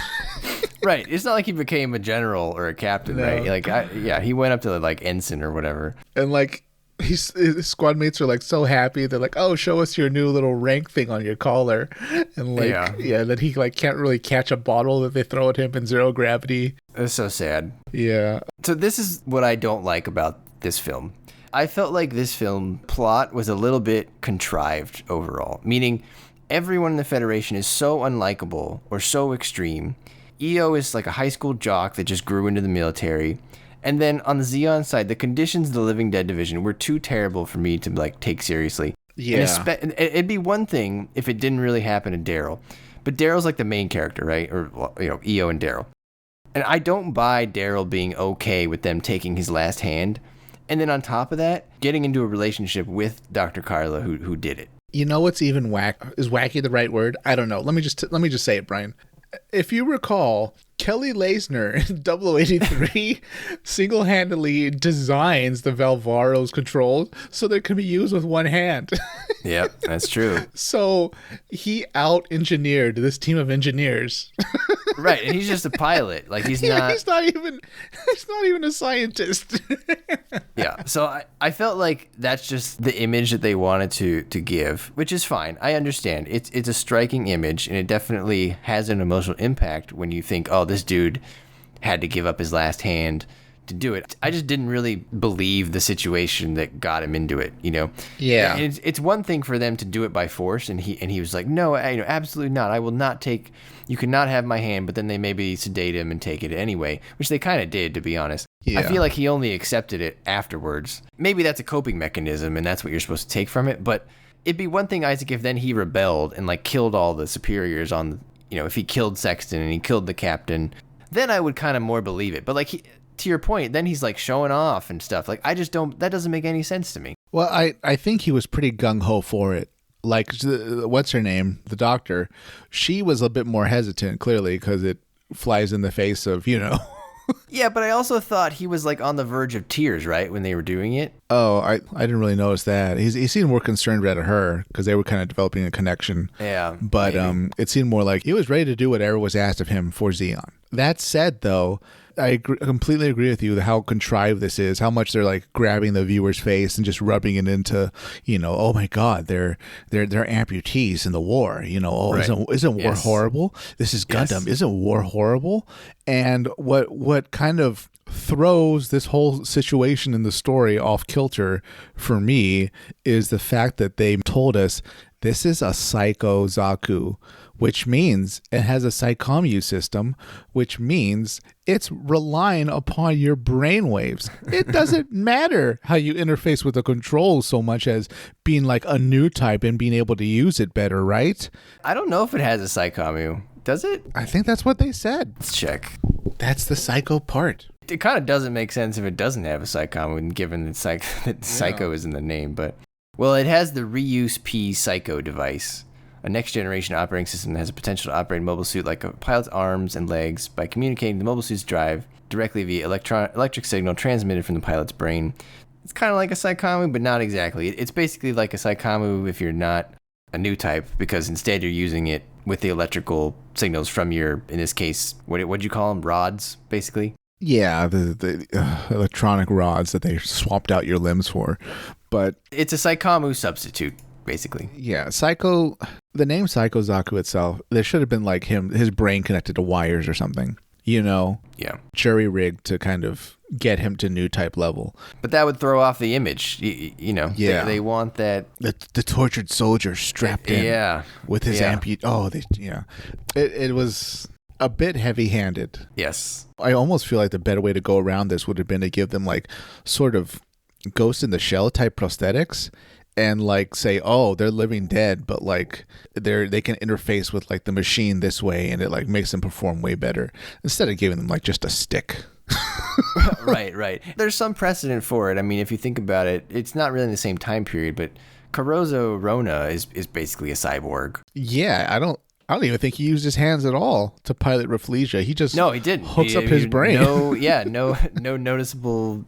Right. It's not like he became a general or a captain, No. right? Like, he went up to like ensign or whatever. And like his squad mates are like so happy. They're like, oh, show us your new little rank thing on your collar. And like, that he like can't really catch a bottle that they throw at him in 0 gravity. It's so sad. Yeah. So this is what I don't like about this film. I felt like this film plot was a little bit contrived overall, meaning everyone in the Federation is so unlikable or so extreme. EO is like a high school jock that just grew into the military. And then on the Zeon side, the conditions of the Living Dead Division were too terrible for me to like take seriously. Yeah. And it'd be one thing if it didn't really happen to Daryl. But Daryl's like the main character, right? Or, EO and Daryl. And I don't buy Daryl being okay with them taking his last hand. And then on top of that, getting into a relationship with Dr. Carla, who did it. You know what's even is wacky the right word? I don't know. Let me just say it, Brian. If you recall, Kelly Lasner in 0083 single-handedly designs the Valvaro's controls so they can be used with one hand. Yep, that's true. So he out-engineered this team of engineers. Right, and he's just a pilot. Like he's not even a scientist. Yeah, so I felt like that's just the image that they wanted to give, which is fine. I understand. It's a striking image, and it definitely has an emotional impact when you think, oh, this dude had to give up his last hand to do it. I just didn't really believe the situation that got him into it, Yeah. And it's one thing for them to do it by force, and he was like, no, absolutely not. I will not take. You cannot have my hand. But then they maybe sedate him and take it anyway, which they kind of did, to be honest. Yeah. I feel like he only accepted it afterwards. Maybe that's a coping mechanism, and that's what you're supposed to take from it. But it'd be one thing, Isaac, if then he rebelled and like killed all the superiors on, if he killed Sexton and he killed the captain, then I would kind of more believe it. But like to your point, then he's like showing off and stuff. Like I just don't. That doesn't make any sense to me. Well, I think he was pretty gung-ho for it. Like, what's her name? The doctor. She was a bit more hesitant, clearly, because it flies in the face of, Yeah, but I also thought he was like on the verge of tears, right, when they were doing it. Oh, I didn't really notice that. He seemed more concerned about her because they were kind of developing a connection. Yeah. But maybe. it seemed more like he was ready to do whatever was asked of him for Zeon. That said, though, I completely agree with you how contrived this is, how much they're like grabbing the viewer's face and just rubbing it into, oh my God, they're amputees in the war. Right. Isn't war horrible? This is Gundam. Yes. Isn't war horrible? And what kind of throws this whole situation in the story off kilter for me is the fact that they told us this is a Psycho Zaku, which means it has a psycommu system, which means it's relying upon your brainwaves. It doesn't matter how you interface with the controls so much as being like a new type and being able to use it better, right? I don't know if it has a psycommu. Does it? I think that's what they said. Let's check. That's the psycho part. It kind of doesn't make sense if it doesn't have a psycommu, given that Psycho is in the name. But well, it has the Reuse P Psycho device, a next-generation operating system that has the potential to operate a mobile suit like a pilot's arms and legs by communicating the mobile suit's drive directly via electric signal transmitted from the pilot's brain. It's kind of like a psycommu, but not exactly. It's basically like a psycommu if you're not a new type, because instead you're using it with the electrical signals from your, in this case, what'd you call them? Rods, basically? Yeah, the electronic rods that they swapped out your limbs for. But it's a psycommu substitute, basically. Yeah, the name Psycho Zaku itself, there should have been like his brain connected to wires or something, Yeah. jury rigged to kind of get him to new type level. But that would throw off the image, Yeah. They want that. The tortured soldier strapped in with his It was a bit heavy-handed. Yes. I almost feel like the better way to go around this would have been to give them like sort of Ghost in the Shell type prosthetics and like say, oh, they're living dead, but like they can interface with like the machine this way and it like makes them perform way better instead of giving them like just a stick. Right. There's some precedent for it. I mean, if you think about it, it's not really in the same time period, but Karozo Rona is basically a cyborg. Yeah, I don't even think he used his hands at all to pilot Rafflesia. He just he didn't hooks up his brain. No noticeable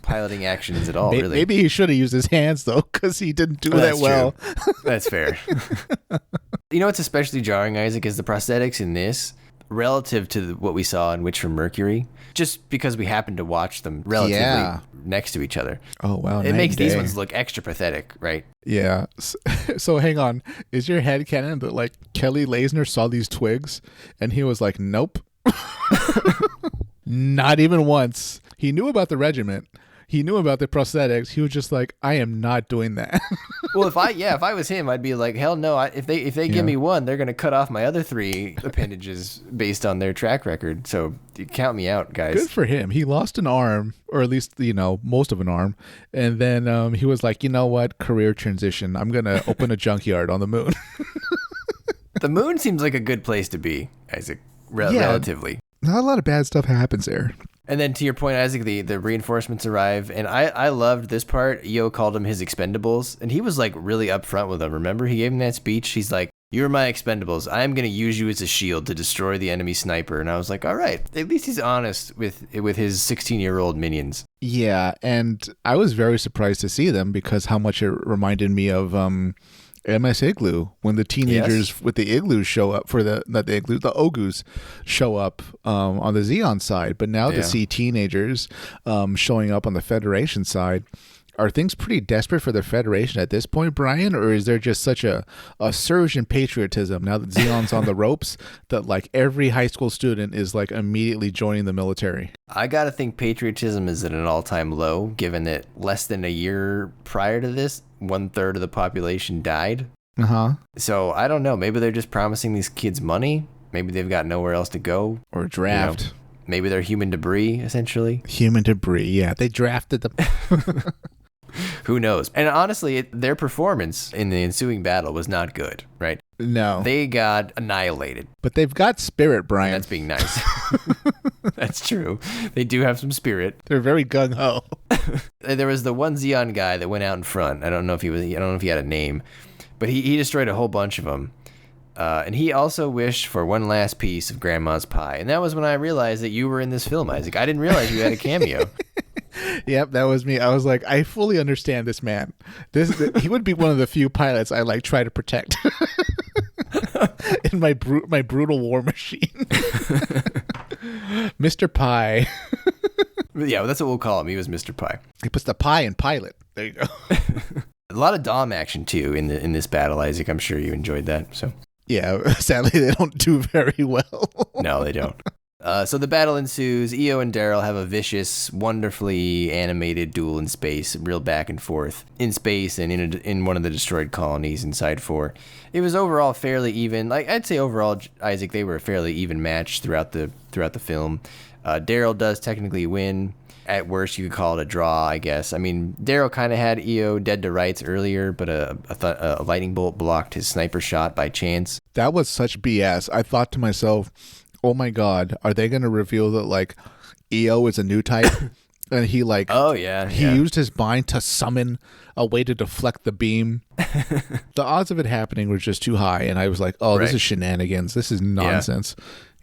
piloting actions at all. Really, maybe he should have used his hands though, because he didn't do that well. That's fair. What's especially jarring, Isaac, is the prosthetics in this relative to what we saw in Witch from Mercury. Just because we happened to watch them relatively next to each other. Oh wow! It makes these ones look extra pathetic, right? Yeah. So hang on, is your head canon that like Kelly Lasner saw these twigs and he was like, nope, not even once. He knew about the regiment. He knew about the prosthetics. He was just like, I am not doing that. Well, if I was him, I'd be like, hell no. If they give me one, they're gonna cut off my other 3 appendages based on their track record. So count me out, guys. Good for him. He lost an arm, or at least most of an arm, and then he was like, you know what? Career transition. I'm gonna open a junkyard on the moon. The moon seems like a good place to be, Isaac. Relatively. Not a lot of bad stuff happens there. And then to your point, Isaac, the reinforcements arrive, and I loved this part. Io called him his expendables, and he was like really upfront with them. Remember, he gave him that speech. He's like, "You're my expendables. I am going to use you as a shield to destroy the enemy sniper." And I was like, all right, at least he's honest with his 16-year-old minions. Yeah, and I was very surprised to see them because how much it reminded me of MS Igloo, when the teenagers with the igloos show up for the Ogus show up on the Zeon side, but now to see teenagers showing up on the Federation side, Are things pretty desperate for the Federation at this point, Brian? Or is there just such a surge in patriotism now that Zeon's on the ropes that like every high school student is like immediately joining the military? I gotta think patriotism is at an all-time low, given that less than a year prior to this, 1/3 of the population died. Uh-huh. So I don't know. Maybe they're just promising these kids money. Maybe they've got nowhere else to go. Or draft. You know, maybe they're human debris, essentially. Human debris, yeah. They drafted them. Who knows? And honestly, their performance in the ensuing battle was not good, right? No. They got annihilated. But they've got spirit, Brian. And that's being nice. That's true. They do have some spirit. They're very gung-ho. There was the one Zeon guy that went out in front. I don't know if he had a name, but he destroyed a whole bunch of them. And he also wished for one last piece of Grandma's pie. And that was when I realized that you were in this film, Isaac. I didn't realize you had a cameo. Yep, that was me. I was like, I fully understand this man. He would be one of the few pilots I like try to protect in my brutal war machine. Mr. Pie. Yeah, well, that's what we'll call him. He was Mr. Pie. He puts the pie in pilot. There you go. A lot of Dom action too in this battle, Isaac. I'm sure you enjoyed that. So yeah, sadly they don't do very well. No, they don't. So the battle ensues. Io and Daryl have a vicious, wonderfully animated duel in space, real back and forth in space and in one of the destroyed colonies inside 4. It was overall fairly even. Like I'd say overall, Isaac, they were a fairly even match throughout the film. Daryl does technically win. At worst, you could call it a draw, I guess. I mean, Daryl kind of had Io dead to rights earlier, but a lightning bolt blocked his sniper shot by chance. That was such BS. I thought to myself, oh my God, are they going to reveal that like Io is a new type? And he like, oh yeah, he used his bind to summon a way to deflect the beam. The odds of it happening were just too high. And I was like, oh, This is shenanigans. This is nonsense.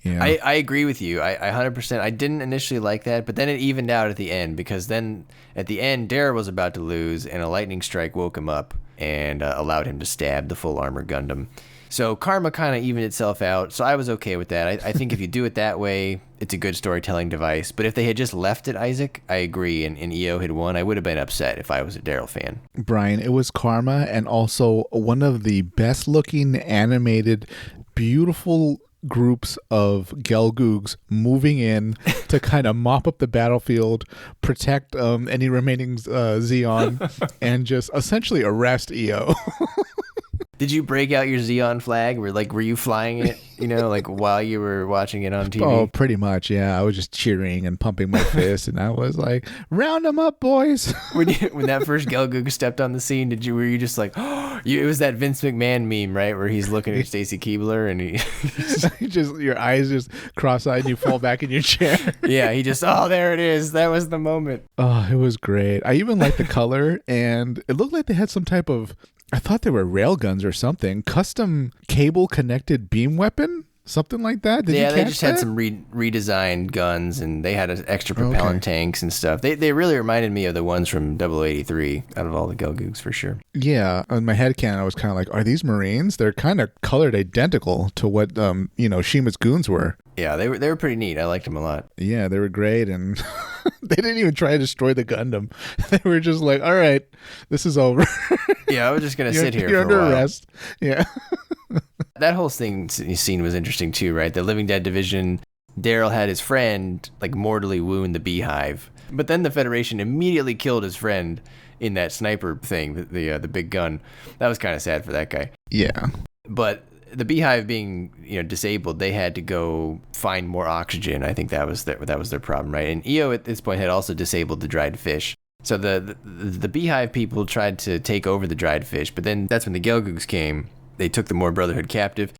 Yeah. I agree with you. I 100%. I didn't initially like that, but then it evened out at the end because then at the end, Daryl was about to lose and a lightning strike woke him up and allowed him to stab the full armor Gundam. So karma kind of evened itself out. So I was okay with that. I think if you do it that way, it's a good storytelling device. But if they had just left it, Isaac, I agree, and Io had won, I would have been upset if I was a Daryl fan. Brian, it was karma and also one of the best looking animated, beautiful groups of Gelgoogs moving in to kind of mop up the battlefield, protect any remaining Zeon, and just essentially arrest Io. Did you break out your Zeon flag? Were you flying it, like while you were watching it on TV? Oh, pretty much, yeah. I was just cheering and pumping my fist, and I was like, round them up, boys. When that first Gelgoog stepped on the scene, were you just like, oh, it was that Vince McMahon meme, right? Where he's looking at Stacy Keibler and he just, your eyes just cross-eyed and you fall back in your chair. Yeah, oh, there it is. That was the moment. Oh, it was great. I even liked the color, and it looked like they had some type of, I thought they were railguns or something. Custom cable connected beam weapon? Something like that? Did you catch they just had that? some redesigned guns, and they had extra propellant tanks and stuff. They really reminded me of the ones from 0083 out of all the Gelgoogs for sure. Yeah, on my headcanon, I was kind of like, are these Marines? They're kind of colored identical to what, Shima's goons were. Yeah, they were pretty neat. I liked them a lot. Yeah, they were great, and they didn't even try to destroy the Gundam. They were just like, all right, this is over. Yeah, I was just going to sit here You're for a while. under arrest. Yeah. That whole scene was interesting too, right? The Living Dead division, Daryl had his friend like mortally wound the beehive, but then the Federation immediately killed his friend in that sniper thing, the big gun. That was kind of sad for that guy. Yeah. But the beehive being disabled, they had to go find more oxygen. I think that was their problem, right? And Io at this point had also disabled the dried fish. So the beehive people tried to take over the dried fish, but then that's when the Gelgoogs came. They took the more Brotherhood captive.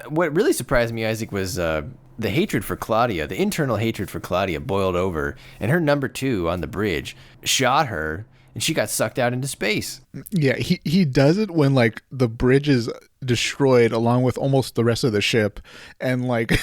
What really surprised me, Isaac, was the hatred for Claudia. The internal hatred for Claudia boiled over, and her number 2 on the bridge shot her, and she got sucked out into space. Yeah, he does it when like the bridge is destroyed along with almost the rest of the ship, and like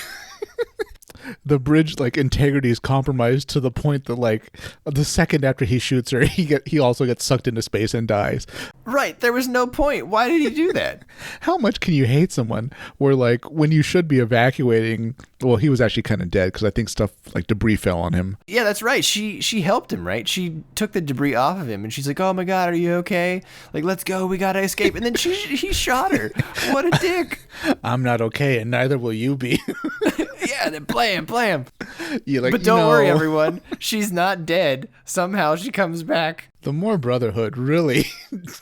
the bridge like integrity is compromised to the point that like the second after he shoots her, he also gets sucked into space and dies. Right. There was no point. Why did he do that? How much can you hate someone where like when you should be evacuating? Well, he was actually kind of dead because I think stuff like debris fell on him. Yeah, that's right. She helped him, right? She took the debris off of him and she's like, "Oh my God, are you okay? Like, let's go. We got to escape." And then he shot her. What a dick. I'm not okay and neither will you be. Yeah, then blam. Yeah, like, but don't worry, everyone. She's not dead. Somehow she comes back. The more Brotherhood really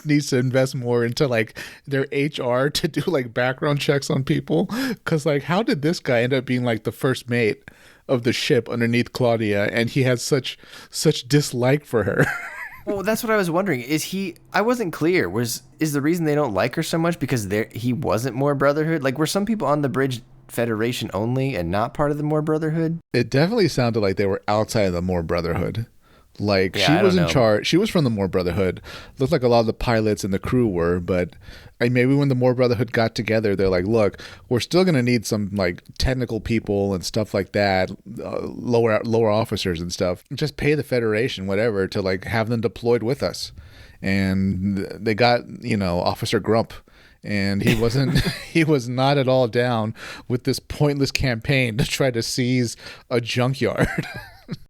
needs to invest more into like their HR to do like background checks on people. Because like, how did this guy end up being like the first mate of the ship underneath Claudia, and he has such dislike for her? Well, that's what I was wondering. I wasn't clear. Is the reason they don't like her so much because he wasn't more Brotherhood? Like, were some people on the bridge Federation only and not part of the more Brotherhood? It definitely sounded like they were outside of the more Brotherhood. Like, yeah, she was in charge. She was from the more Brotherhood. Looked like a lot of the pilots and the crew were, but maybe when the more Brotherhood got together, they're like, look, we're still going to need some like technical people and stuff like that, lower officers and stuff. Just pay the Federation, whatever, to like have them deployed with us. And they got, Officer Grump. And he was not at all down with this pointless campaign to try to seize a junkyard.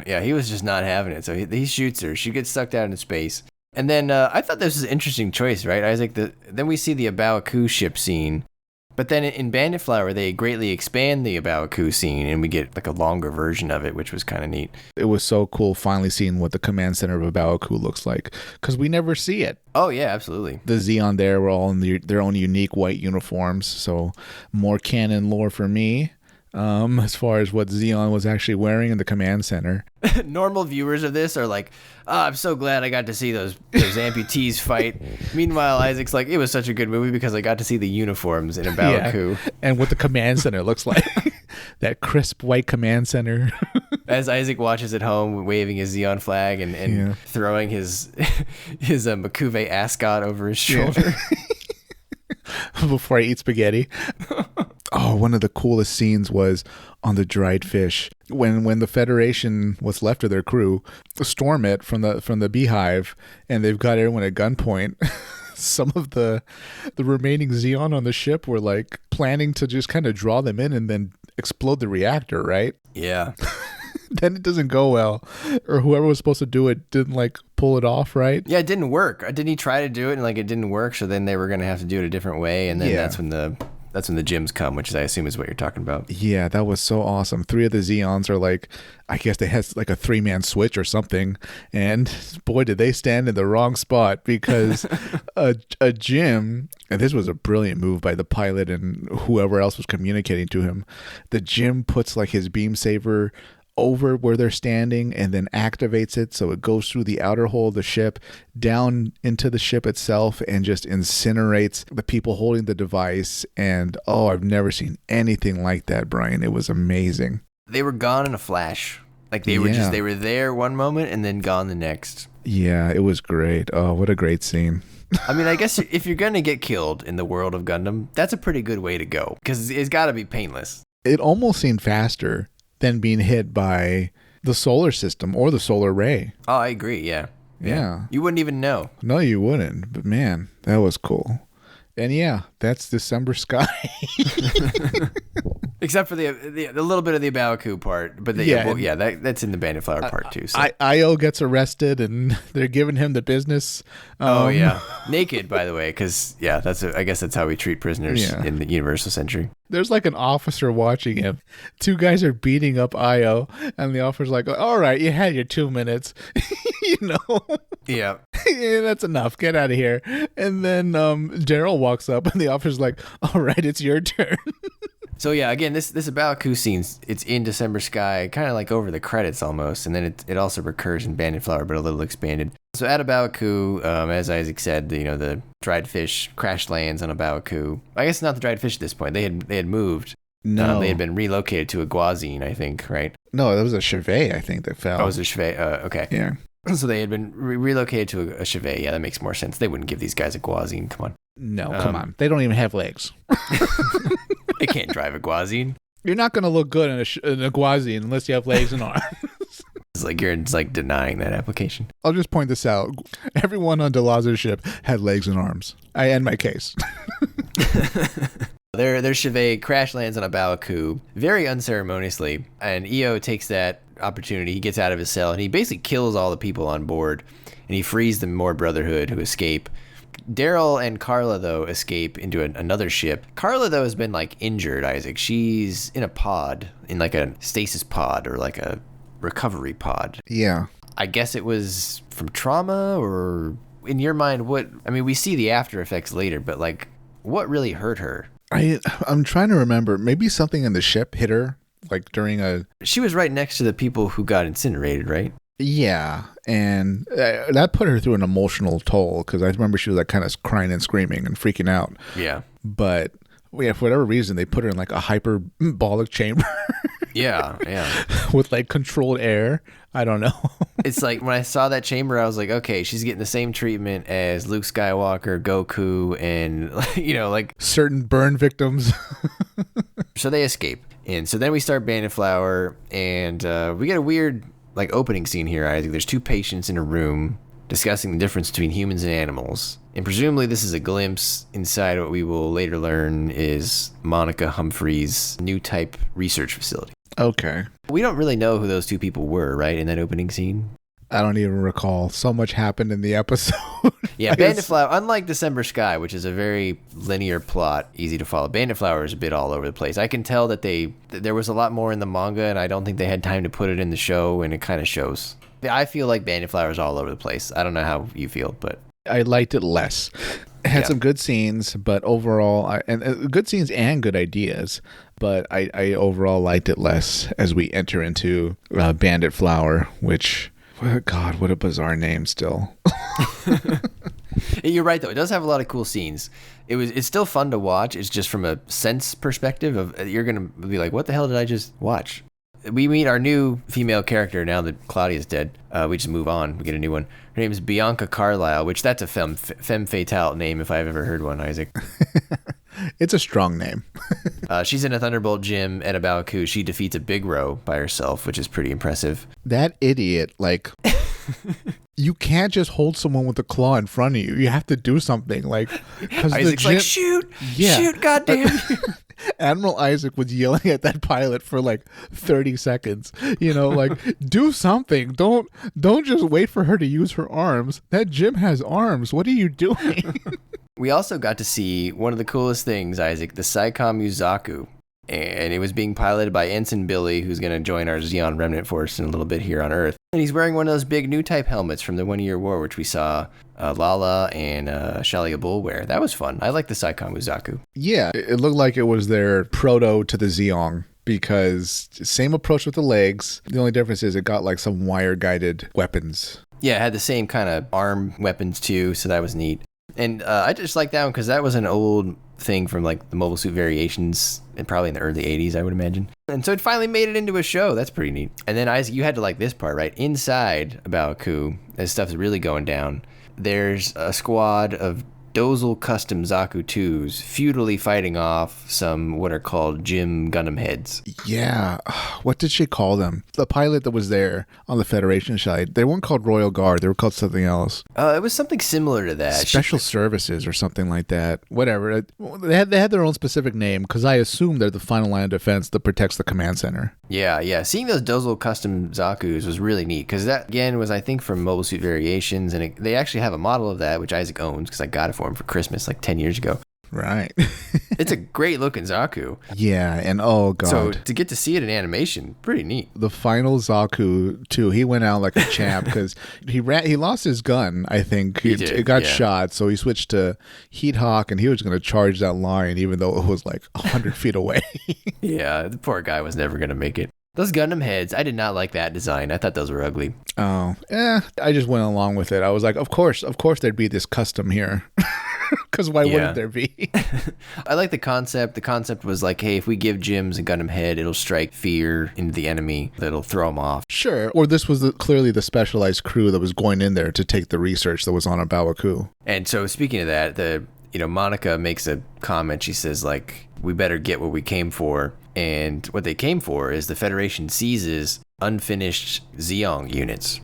Yeah, he was just not having it. So he shoots her. She gets sucked out into space. And then I thought this was an interesting choice, right, Isaac? Then we see the Abaoku ship scene. But then in Bandit Flower, they greatly expand the Abaoku scene, and we get like a longer version of it, which was kind of neat. It was so cool finally seeing what the command center of Abaoku looks like, because we never see it. Oh, yeah, absolutely. The Zeon there were all in their own unique white uniforms, so more canon lore for me. As far as what Zeon was actually wearing in the command center. Normal viewers of this are like, I'm so glad I got to see those amputees fight. Meanwhile, Isaac's like, it was such a good movie because I got to see the uniforms in Abaoku. Yeah, and what the command center looks like. That crisp white command center. As Isaac watches at home, waving his Zeon flag and throwing his Makuve ascot over his shoulder. Before I eat spaghetti. Oh, one of the coolest scenes was on the dried fish when the Federation, what's left of their crew, storm it from the beehive, and they've got everyone at gunpoint. Some of the remaining Zeon on the ship were like planning to just kind of draw them in and then explode the reactor, right? Yeah. Then it doesn't go well, or whoever was supposed to do it didn't like pull it off, right? Yeah, it didn't work. Didn't he try to do it and like it didn't work? So then they were gonna have to do it a different way, and then that's when the gyms come, which I assume is what you're talking about. Yeah, that was so awesome. 3 of the Zeons are like, I guess they had like a 3-man switch or something, and boy, did they stand in the wrong spot because a gym, and this was a brilliant move by the pilot and whoever else was communicating to him. The gym puts like his beam saber over where they're standing and then activates it so it goes through the outer hull of the ship down into the ship itself and just incinerates the people holding the device. And I've never seen anything like that, Brian. It was amazing. They were gone in a flash. Like they were there one moment and then gone the next. Yeah, it was great. Oh, what a great scene. I mean, I guess if you're going to get killed in the world of Gundam, that's a pretty good way to go because it's got to be painless. It almost seemed faster than being hit by the solar system or the solar ray. Oh, I agree. Yeah. You wouldn't even know. No, you wouldn't. But man, that was cool. And yeah, that's December Sky. Except for the little bit of the Abaoku part, but that's in the Bandit Flower part too. So. Io gets arrested, and they're giving him the business. Naked, by the way, because I guess that's how we treat prisoners in the Universal Century. There's like an officer watching him. 2 guys are beating up Io, and the officer's like, "All right, you had your 2 minutes, Yeah, that's enough. Get out of here." And then Daryl walks up, and the officer's like, "All right, it's your turn." So yeah, again, this Abaoku scene, it's in December Sky, kind of like over the credits almost, and then it also recurs in Bandit Flower, but a little expanded. So at Abaoku, as Isaac said, the dried fish crash lands on Abaoku. I guess not the dried fish at this point. They had moved. No, they had been relocated to a Guazine, I think, right? No, that was a Chevet, I think, that fell. Oh, it was a Chevet. Okay. Yeah. So they had been relocated to a Chevet. Yeah, that makes more sense. They wouldn't give these guys a Guazine. Come on. No, come on. They don't even have legs. They can't drive a Guazine. You're not going to look good in a Gwazi unless you have legs and arms. It's like you're like denying that application. I'll just point this out. Everyone on DeLazer's ship had legs and arms. I end my case. Their Chauvet crash lands on a Baoku very unceremoniously, and EO takes that opportunity. He gets out of his cell, and he basically kills all the people on board, and he frees the more Brotherhood who escape. Daryl and Carla, though, escape into another ship. Carla, though, has been, like, injured, Isaac. She's in a pod, in, like, a stasis pod or, like, a recovery pod. Yeah. I guess it was from trauma, or in your mind, what... I mean, we see the after effects later, but, like, what really hurt her? I'm trying to remember. Maybe something in the ship hit her, like, during a... She was right next to the people who got incinerated, right? Yeah, and that put her through an emotional toll, because I remember she was like kind of crying and screaming and freaking out. Yeah. But yeah, for whatever reason, they put her in like a hyperbolic chamber. Yeah. With like controlled air. I don't know. It's like when I saw that chamber, I was like, okay, she's getting the same treatment as Luke Skywalker, Goku, and, you know, like... certain burn victims. So they escape. And so then we start Bandit Flower, and we get a weird... like opening scene here, Isaac. There's two patients in a room discussing the difference between humans and animals. And presumably this is a glimpse inside what we will later learn is Monica Humphrey's new type research facility. Okay. We don't really know who those two people were, right, in that opening scene? I don't even recall. So much happened in the episode. Yeah, Bandit Flower, unlike December Sky, which is a very linear plot, easy to follow, Bandit Flower is a bit all over the place. I can tell that there was a lot more in the manga, and I don't think they had time to put it in the show, and it kind of shows. I feel like Bandit Flower is all over the place. I don't know how you feel, but... I liked it less. It had some good scenes, but overall, good scenes and good ideas, but I overall liked it less as we enter into Bandit Flower, which... God, what a bizarre name still. You're right, though. It does have a lot of cool scenes. It's still fun to watch. It's just from a sense perspective of you're going to be like, what the hell did I just watch? We meet our new female character now that Claudia's dead. We just move on. We get a new one. Her name is Bianca Carlisle, which that's a femme fatale name if I've ever heard one, Isaac. It's a strong name. She's in a Thunderbolt gym at a Baoku. She defeats a Big Row by herself, which is pretty impressive. That idiot, like... You can't just hold someone with a claw in front of you. You have to do something, like... Isaac's like, shoot! Goddamn you! Admiral Isaac was yelling at that pilot for like 30 seconds. You know, like, do something. Don't just wait for her to use her arms. That gym has arms. What are you doing? We also got to see one of the coolest things, Isaac, the psycommu Zaku. And it was being piloted by Ensign Billy, who's going to join our Zeon Remnant Force in a little bit here on Earth. And he's wearing one of those big new type helmets from the 1 Year War, which we saw Lala and Shalia Bull wear. That was fun. I like the psycommu Zaku. Yeah, it looked like it was their proto to the Zeon, because same approach with the legs. The only difference is it got like some wire-guided weapons. Yeah, it had the same kind of arm weapons too, so that was neat. And I just like that one because that was an old thing from like the Mobile Suit Variations, and probably in the early 80s, I would imagine. And so it finally made it into a show. That's pretty neat. And then Isaac, you had to like this part, right? Inside Baoku, as stuff's really going down, there's a squad of Dozel Custom Zaku 2s futilely fighting off some what are called Gym Gundam heads. Yeah. What did she call them? The pilot that was there on the Federation side, they weren't called Royal Guard. They were called something else. It was something similar to that. Special Services or something like that. Whatever. They had their own specific name because I assume they're the final line of defense that protects the command center. Yeah. Seeing those Dozel Custom Zakus was really neat because that, again, was, I think, from Mobile Suit Variations, and they actually have a model of that, which Isaac owns because I got it for him for Christmas like 10 years ago. Right. It's a great looking Zaku. Yeah, and oh god. So to get to see it in animation, pretty neat. The final Zaku too, he went out like a champ because he lost his gun, I think. It got shot, so he switched to Heat Hawk, and he was going to charge that line even though it was like 100 feet away. Yeah, the poor guy was never going to make it. Those Gundam heads, I did not like that design. I thought those were ugly. Oh, I just went along with it. I was like, of course there'd be this custom here. Because why wouldn't there be? I like the concept. The concept was like, hey, if we give Jims a Gundam head, it'll strike fear into the enemy. That'll throw them off. Sure. Or this was clearly the specialized crew that was going in there to take the research that was on a Baoku. And so speaking of that, Monica makes a comment. She says, like, we better get what we came for. And what they came for is the Federation seizes unfinished Zeon units.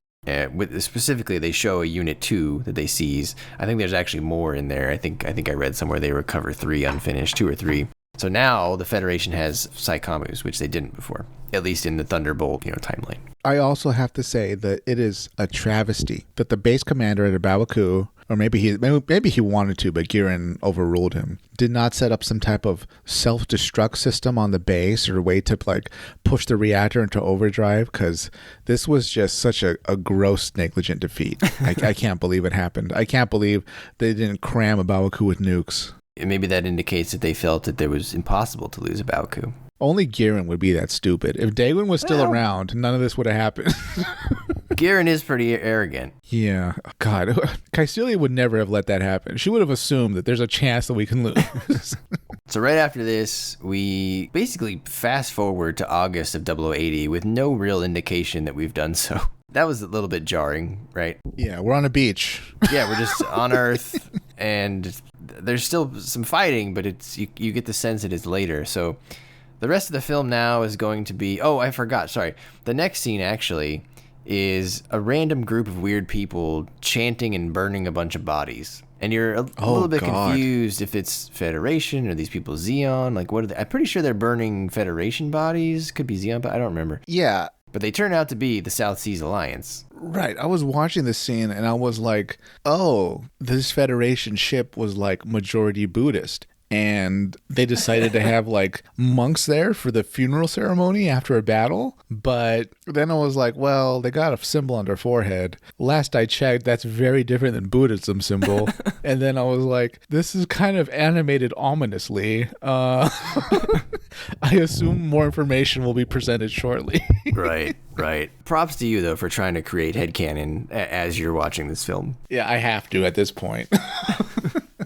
Specifically, they show a Unit 2 that they seize. I think there's actually more in there. I think I read somewhere they recover 3 unfinished, 2 or 3. So now the Federation has psycommus, which they didn't before, at least in the Thunderbolt, timeline. I also have to say that it is a travesty that the base commander at Babaku, or maybe he wanted to, but Giran overruled him, did not set up some type of self-destruct system on the base or a way to push the reactor into overdrive, because this was just such a gross negligent defeat. I can't believe it happened. I can't believe they didn't cram a Babaku with nukes. Maybe that indicates that they felt that it was impossible to lose a Babaku. Only Giran would be that stupid. If Daewon was still around, none of this would have happened. Giran is pretty arrogant. Yeah. God, Caecilia would never have let that happen. She would have assumed that there's a chance that we can lose. So right after this, we basically fast forward to August of 0080 with no real indication that we've done so. That was a little bit jarring, right? Yeah, we're on a beach. Yeah, we're just on Earth, and there's still some fighting, but it's you get the sense it is later. So the rest of the film now is going to be... Oh, I forgot. Sorry. The next scene, actually, is a random group of weird people chanting and burning a bunch of bodies. And you're a little bit confused if it's Federation or these people Zeon. Like, what are they? I'm pretty sure they're burning Federation bodies. Could be Zeon, but I don't remember. Yeah. But they turn out to be the South Seas Alliance. Right. I was watching this scene and I was like, oh, this Federation ship was majority Buddhist. And they decided to have monks there for the funeral ceremony after a battle. But then I was like, well, they got a symbol on their forehead. Last I checked, that's very different than Buddhism symbol. And then I was like, this is kind of animated ominously. I assume more information will be presented shortly. Right. Props to you, though, for trying to create headcanon as you're watching this film. Yeah, I have to at this point.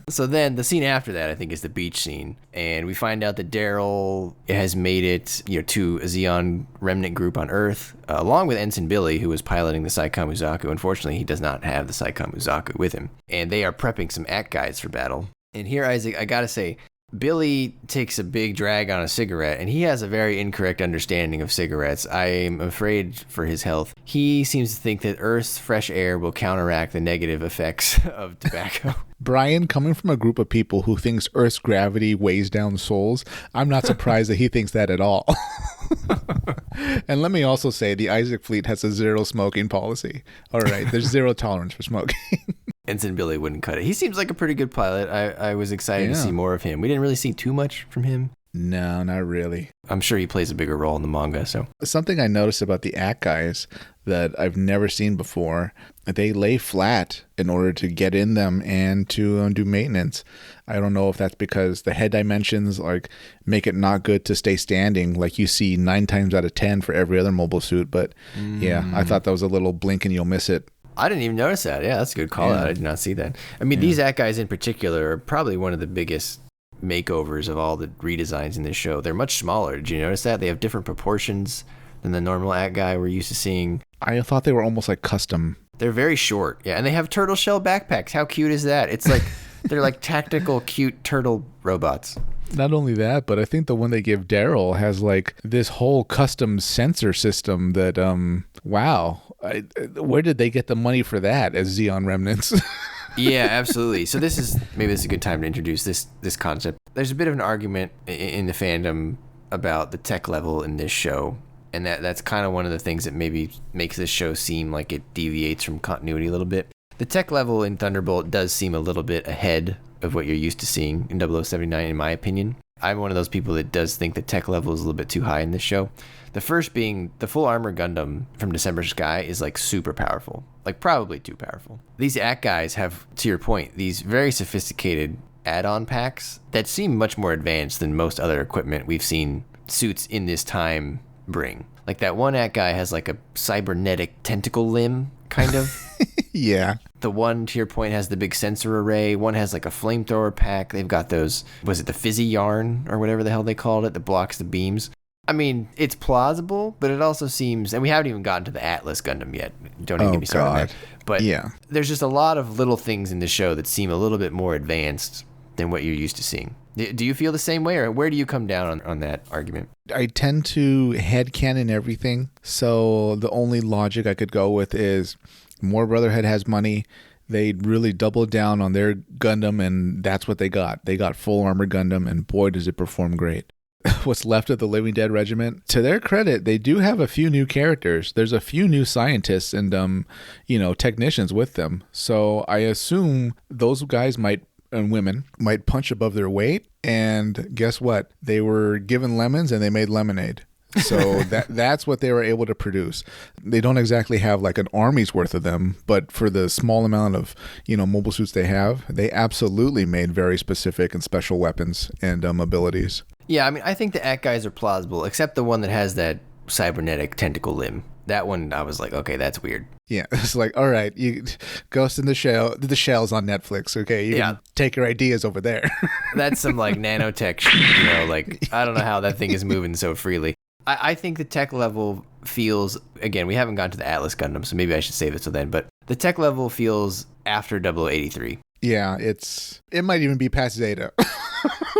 So then the scene after that, I think, is the beach scene. And we find out that Daryl has made it to a Zeon remnant group on Earth, along with Ensign Billy, who was piloting the psycommu Zaku. Unfortunately, he does not have the psycommu Zaku with him. And they are prepping some ACT guides for battle. And here, Isaac, I gotta say, Billy takes a big drag on a cigarette, and he has a very incorrect understanding of cigarettes. I'm afraid for his health. He seems to think that Earth's fresh air will counteract the negative effects of tobacco. Brian, coming from a group of people who thinks Earth's gravity weighs down souls, I'm not surprised that he thinks that at all. And let me also say, the Isaac fleet has a zero smoking policy. All right, there's zero tolerance for smoking. Ensign Billy wouldn't cut it. He seems like a pretty good pilot. I was excited to see more of him. We didn't really see too much from him. No, not really. I'm sure he plays a bigger role in the manga. So something I noticed about the ACT guys that I've never seen before, they lay flat in order to get in them and to do maintenance. I don't know if that's because the head dimensions make it not good to stay standing like you see 9 times out of 10 for every other mobile suit. But yeah, I thought that was a little blink and you'll miss it. I didn't even notice that. Yeah, that's a good call out. I did not see that. I mean, these ACT guys in particular are probably one of the biggest makeovers of all the redesigns in this show. They're much smaller. Did you notice that? They have different proportions than the normal ACT guy we're used to seeing. I thought they were almost custom. They're very short. Yeah, and they have turtle shell backpacks. How cute is that? It's they're tactical, cute turtle robots. Not only that, but I think the one they give Daryl has this whole custom sensor system that, wow. Where did they get the money for that as Zeon remnants? Yeah, absolutely. So this is a good time to introduce this concept. There's a bit of an argument in the fandom about the tech level in this show, and that's kind of one of the things that maybe makes this show seem like it deviates from continuity a little bit. The tech level in Thunderbolt does seem a little bit ahead of what you're used to seeing in 0079, in my opinion. I'm one of those people that does think the tech level is a little bit too high in this show. The first being the full armor Gundam from December Sky is super powerful, probably too powerful. These ACT guys have, to your point, these very sophisticated add-on packs that seem much more advanced than most other equipment we've seen suits in this time bring. That one ACT guy has a cybernetic tentacle limb, kind of. Yeah. The one, to your point, has the big sensor array. One has a flamethrower pack. They've got those, was it the fizzy yarn or whatever the hell they called it that blocks the beams? I mean, it's plausible, but it also seems, and we haven't even gotten to the Atlas Gundam yet. Don't even get me started on that. But yeah, there's just a lot of little things in the show that seem a little bit more advanced than what you're used to seeing. Do you feel the same way, or where do you come down on that argument? I tend to headcanon everything, so the only logic I could go with is more Brotherhood has money. They really doubled down on their Gundam, and that's what they got. They got full armor Gundam, and boy, does it perform great. What's left of the Living Dead Regiment, to their credit, they do have a few new characters. There's a few new scientists and technicians with them. So I assume those guys and women might punch above their weight. And guess what? They were given lemons and they made lemonade. So that's what they were able to produce. They don't exactly have like an army's worth of them, but for the small amount of mobile suits they have, they absolutely made very specific and special weapons and abilities. Yeah, I mean, I think the ACT guys are plausible, except the one that has that cybernetic tentacle limb. That one, I was like, okay, that's weird. Yeah, it's like, all right, you Ghost in the Shell. The Shell's on Netflix. Okay, you can take your ideas over there. That's some like nanotech shit, like I don't know how that thing is moving so freely. I think the tech level feels, again, we haven't gotten to the Atlas Gundam, so maybe I should save it till then, but the tech level feels after 0083. Yeah, it might even be past Zeta.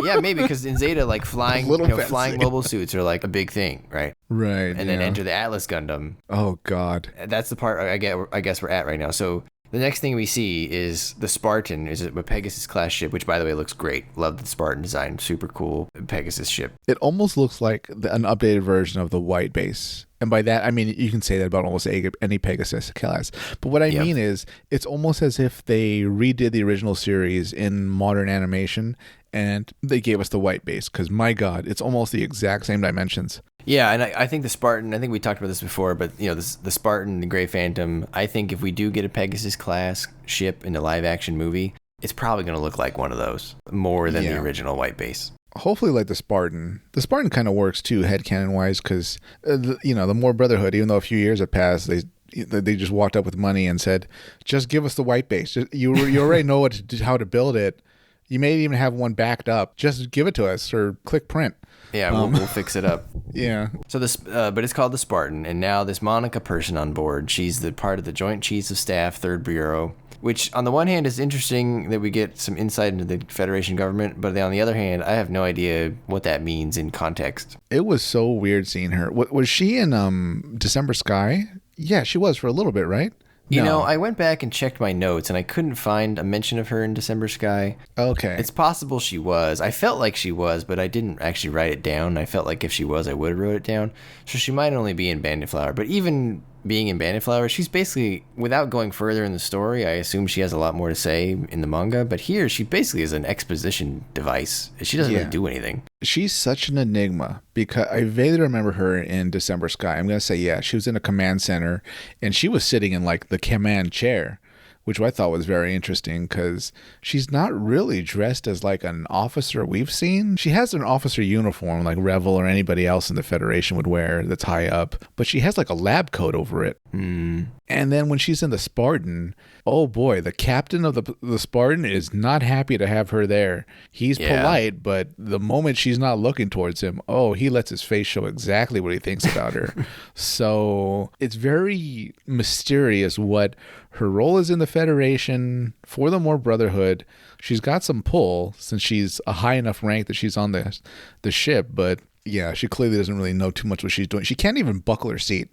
Yeah, maybe, because in Zeta, like flying mobile suits are like a big thing, right? Right. And then enter the Atlas Gundam. Oh God. That's the part I guess we're at right now. So the next thing we see is the Spartan, is a Pegasus class ship, which by the way looks great. Love the Spartan design, super cool Pegasus ship. It almost looks like an updated version of the white base. And by that, I mean, you can say that about almost any Pegasus class. But what I mean is, it's almost as if they redid the original series in modern animation and they gave us the white base. Because my God, it's almost the exact same dimensions. Yeah, and I think the Spartan, I think we talked about this before, but the Spartan, the Grey Phantom, I think if we do get a Pegasus class ship in the live action movie, it's probably going to look like one of those more than the original white base. Hopefully like the Spartan. The Spartan kind of works too, headcanon wise, because the more Brotherhood, even though a few years have passed, they just walked up with money and said, just give us the white base. You already know how to build it. You may even have one backed up. Just give it to us or click print. Yeah, we'll fix it up. Yeah. So but it's called the Spartan, and now this Monica person on board, she's the part of the Joint Chiefs of Staff, 3rd Bureau, which on the one hand is interesting that we get some insight into the Federation government, but on the other hand, I have no idea what that means in context. It was so weird seeing her. Was she in December Sky? Yeah, she was for a little bit, right? I went back and checked my notes, and I couldn't find a mention of her in December Sky. Okay. It's possible she was. I felt like she was, but I didn't actually write it down. I felt like if she was, I would have wrote it down. So she might only be in Bandit Flower. But even being in Bandit Flower, she's basically, without going further in the story, I assume she has a lot more to say in the manga. But here, she basically is an exposition device. She doesn't really do anything. She's such an enigma because I vaguely remember her in December Sky. I'm going to say, she was in a command center and she was sitting in like the command chair, which I thought was very interesting because she's not really dressed as like an officer we've seen. She has an officer uniform like Revel or anybody else in the Federation would wear that's high up, but she has like a lab coat over it. And then when she's in the Spartan, oh boy, the captain of the Spartan is not happy to have her there. He's polite, but the moment she's not looking towards him, he lets his face show exactly what he thinks about her. So it's very mysterious what her role is in the Federation. For the more Brotherhood, she's got some pull since she's a high enough rank that she's on the ship, but yeah, she clearly doesn't really know too much what she's doing. She can't even buckle her seat.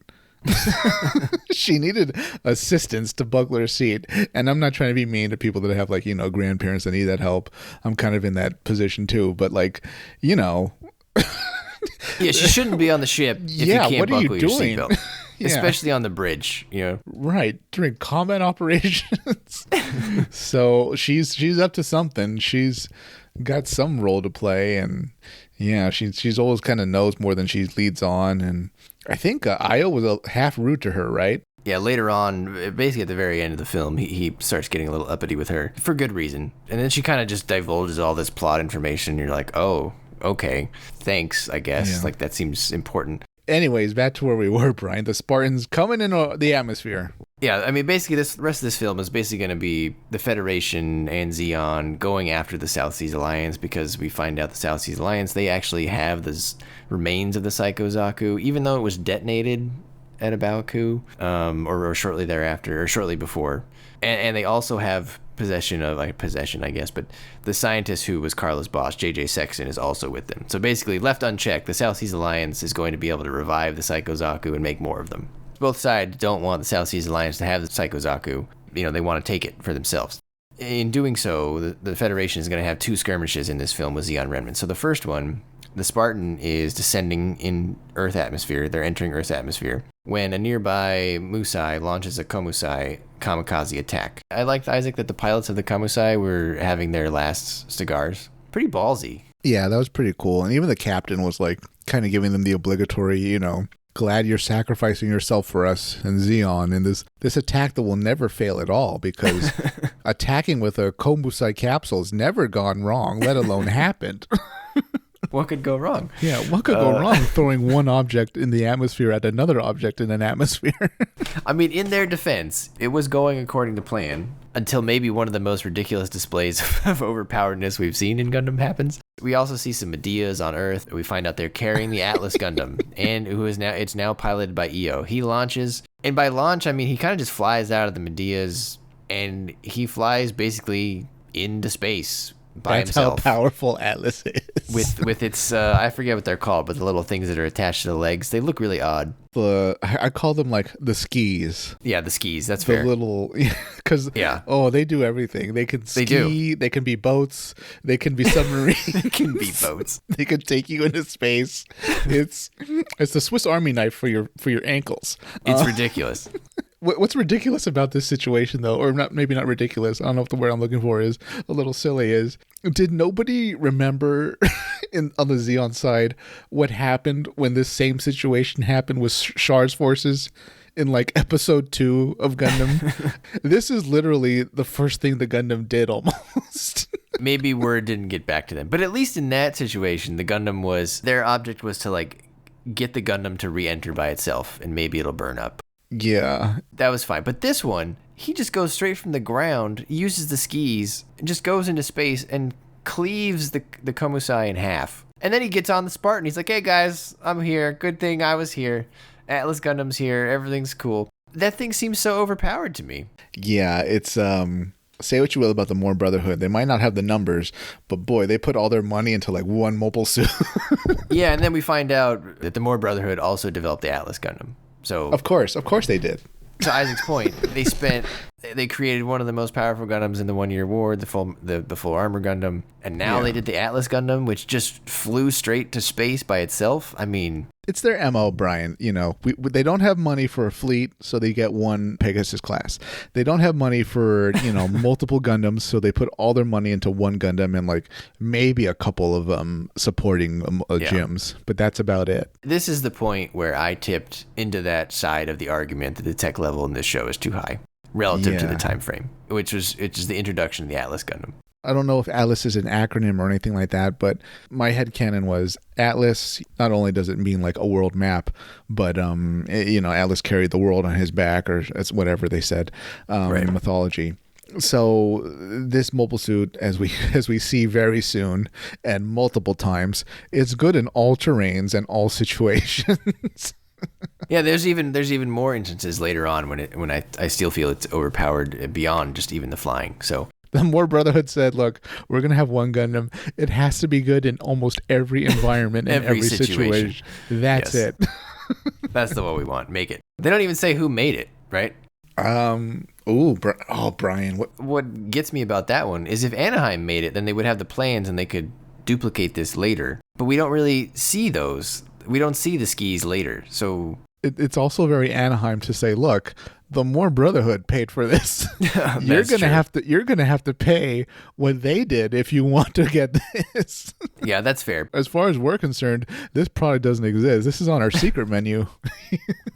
She needed assistance to buckle her seat, and I'm not trying to be mean to people that have grandparents that need that help. I'm kind of in that position too, but yeah, she shouldn't be on the ship if you can't buckle your seatbelt. Especially on the bridge, Right, during combat operations. So she's up to something. She's got some role to play, and she's always kind of knows more than she leads on. And I think Io was a half rude to her, right? Yeah, later on, basically at the very end of the film, he starts getting a little uppity with her for good reason. And then she kind of just divulges all this plot information. And you're like, oh, okay, thanks, I guess. Like, that seems important. Anyways, back to where we were, Brian. The Spartans coming in the atmosphere. Yeah, I mean, basically, the rest of this film is basically going to be the Federation and Zeon going after the South Seas Alliance, because we find out the South Seas Alliance, they actually have the remains of the Psycho Zaku, even though it was detonated at Abaku, or shortly thereafter, or shortly before. And they also have possession, I guess, but the scientist who was Carla's boss, J.J. Sexton, is also with them. So basically, left unchecked, the South Seas Alliance is going to be able to revive the Psycho Zaku and make more of them. Both sides don't want the South Seas Alliance to have the Psycho Zaku. They want to take it for themselves. In doing so, the Federation is going to have 2 skirmishes in this film with Zeon remnants. So the first one, the Spartan is descending in Earth atmosphere. They're entering Earth's atmosphere when a nearby Musai launches a Komusai kamikaze attack. I liked, Isaac, that the pilots of the Komusai were having their last cigars. Pretty ballsy. Yeah, that was pretty cool. And even the captain was like kind of giving them the obligatory, glad you're sacrificing yourself for us and Zeon in this attack that will never fail at all, because attacking with a Komusai capsule has never gone wrong, let alone happened. What could go wrong? Yeah, what could go wrong throwing one object in the atmosphere at another object in an atmosphere? I mean, in their defense, it was going according to plan until maybe one of the most ridiculous displays of overpoweredness we've seen in Gundam happens. We also see some Medeas on Earth. We find out they're carrying the Atlas Gundam, and it's now piloted by Io. He launches, and by launch, I mean he kind of just flies out of the Medeas, and he flies basically into space by himself. That's how powerful Atlas is. With its, I forget what they're called, but the little things that are attached to the legs, they look really odd. I call them like the skis. Yeah, the skis. That's fair. The little, because they do everything. They can ski. They can be boats. They can be submarines. They can be boats. They can take you into space. It's the Swiss Army knife for your ankles. It's ridiculous. What's ridiculous about this situation, though, or maybe not ridiculous, I don't know if the word I'm looking for is a little silly, is did nobody remember on the Zeon side what happened when this same situation happened with Char's forces in like episode 2 of Gundam? This is literally the first thing the Gundam did almost. Maybe word didn't get back to them, but at least in that situation, the Gundam their object was to like get the Gundam to re-enter by itself, and maybe it'll burn up. Yeah. That was fine. But this one, he just goes straight from the ground, uses the skis, and just goes into space and cleaves the Komusai in half. And then he gets on the Spartan. He's like, hey guys, I'm here. Good thing I was here. Atlas Gundam's here. Everything's cool. That thing seems so overpowered to me. Yeah, it's say what you will about the More Brotherhood. They might not have the numbers, but boy, they put all their money into like one mobile suit. Yeah, and then we find out that the More Brotherhood also developed the Atlas Gundam. So Of course they did. To Isaac's point, they created one of the most powerful Gundams in the 1 year war, the full armor Gundam, and now they did the Atlas Gundam, which just flew straight to space by itself. I mean, it's their MO, Brian. They don't have money for a fleet, so they get one Pegasus class. They don't have money for multiple Gundams, so they put all their money into one Gundam and like maybe a couple of supporting gyms, but that's about it. This is the point where I tipped into that side of the argument that the tech level in this show is too high relative to the time frame, which is the introduction of the Atlas Gundam. I don't know if Atlas is an acronym or anything like that, but my headcanon was Atlas. Not only does it mean like a world map, but Atlas carried the world on his back, or that's whatever they said in mythology. So this mobile suit, as we see very soon and multiple times, is good in all terrains and all situations. Yeah, there's even more instances later on when I still feel it's overpowered beyond just even the flying. So. The More Brotherhood said, look, we're going to have one Gundam. It has to be good in almost every environment and every situation. That's it. That's the one we want. Make it. They don't even say who made it, right? Brian. What gets me about that one is if Anaheim made it, then they would have the plans and they could duplicate this later. But we don't really see those. We don't see the skis later. So it's also very Anaheim to say, look, the More Brotherhood paid for this. You're gonna have to pay what they did if you want to get this. Yeah, that's fair. As far as we're concerned, this product doesn't exist. This is on our secret menu.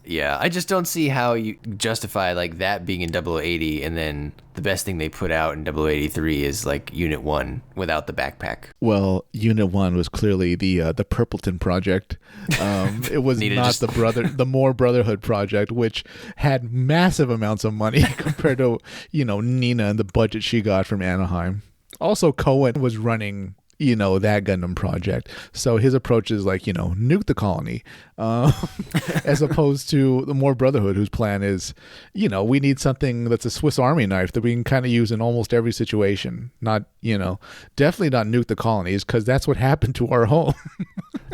Yeah, I just don't see how you justify like that being in 0080 and then the best thing they put out in 0083 is like Unit 1 without the backpack. Well, Unit 1 was clearly the Purpleton project. It was not the More Brotherhood project, which had massive amounts of money compared to, Nina and the budget she got from Anaheim. Also, Cohen was running, that Gundam project. So his approach is like, nuke the colony, as opposed to the more Brotherhood, whose plan is, we need something that's a Swiss Army knife that we can kind of use in almost every situation. Not, definitely not nuke the colonies, because that's what happened to our home.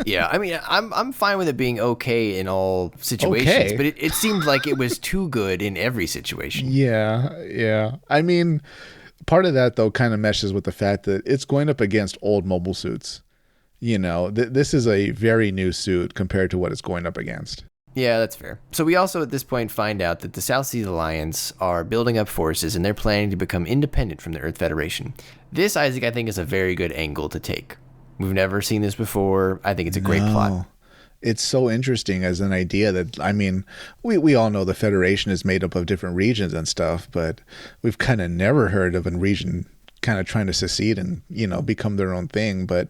Yeah, I mean, I'm fine with it being okay in all situations, but it seemed like it was too good in every situation. Yeah. I mean, part of that, though, kind of meshes with the fact that it's going up against old mobile suits. This is a very new suit compared to what it's going up against. Yeah, that's fair. So we also at this point find out that the South Seas Alliance are building up forces and they're planning to become independent from the Earth Federation. This, Isaac, I think is a very good angle to take. We've never seen this before. I think it's a great plot. It's so interesting as an idea that, I mean, we all know the Federation is made up of different regions and stuff, but we've kind of never heard of a region kind of trying to secede and, become their own thing. But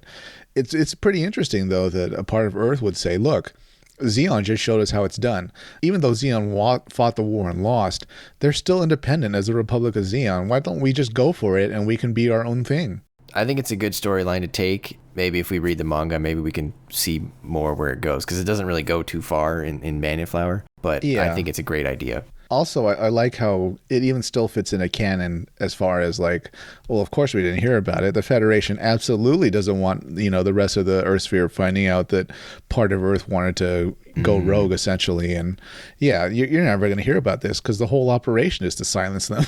it's pretty interesting, though, that a part of Earth would say, look, Zeon just showed us how it's done. Even though Zeon fought the war and lost, they're still independent as the Republic of Zeon. Why don't we just go for it and we can be our own thing? I think it's a good storyline to take. Maybe if we read the manga, maybe we can see more where it goes, because it doesn't really go too far in Bandit Flower, but yeah. I think it's a great idea. Also, I like how it even still fits in a canon as far as like, well, of course we didn't hear about it. The Federation absolutely doesn't want, the rest of the Earth sphere finding out that part of Earth wanted to go rogue, essentially. And yeah, you're never going to hear about this because the whole operation is to silence them.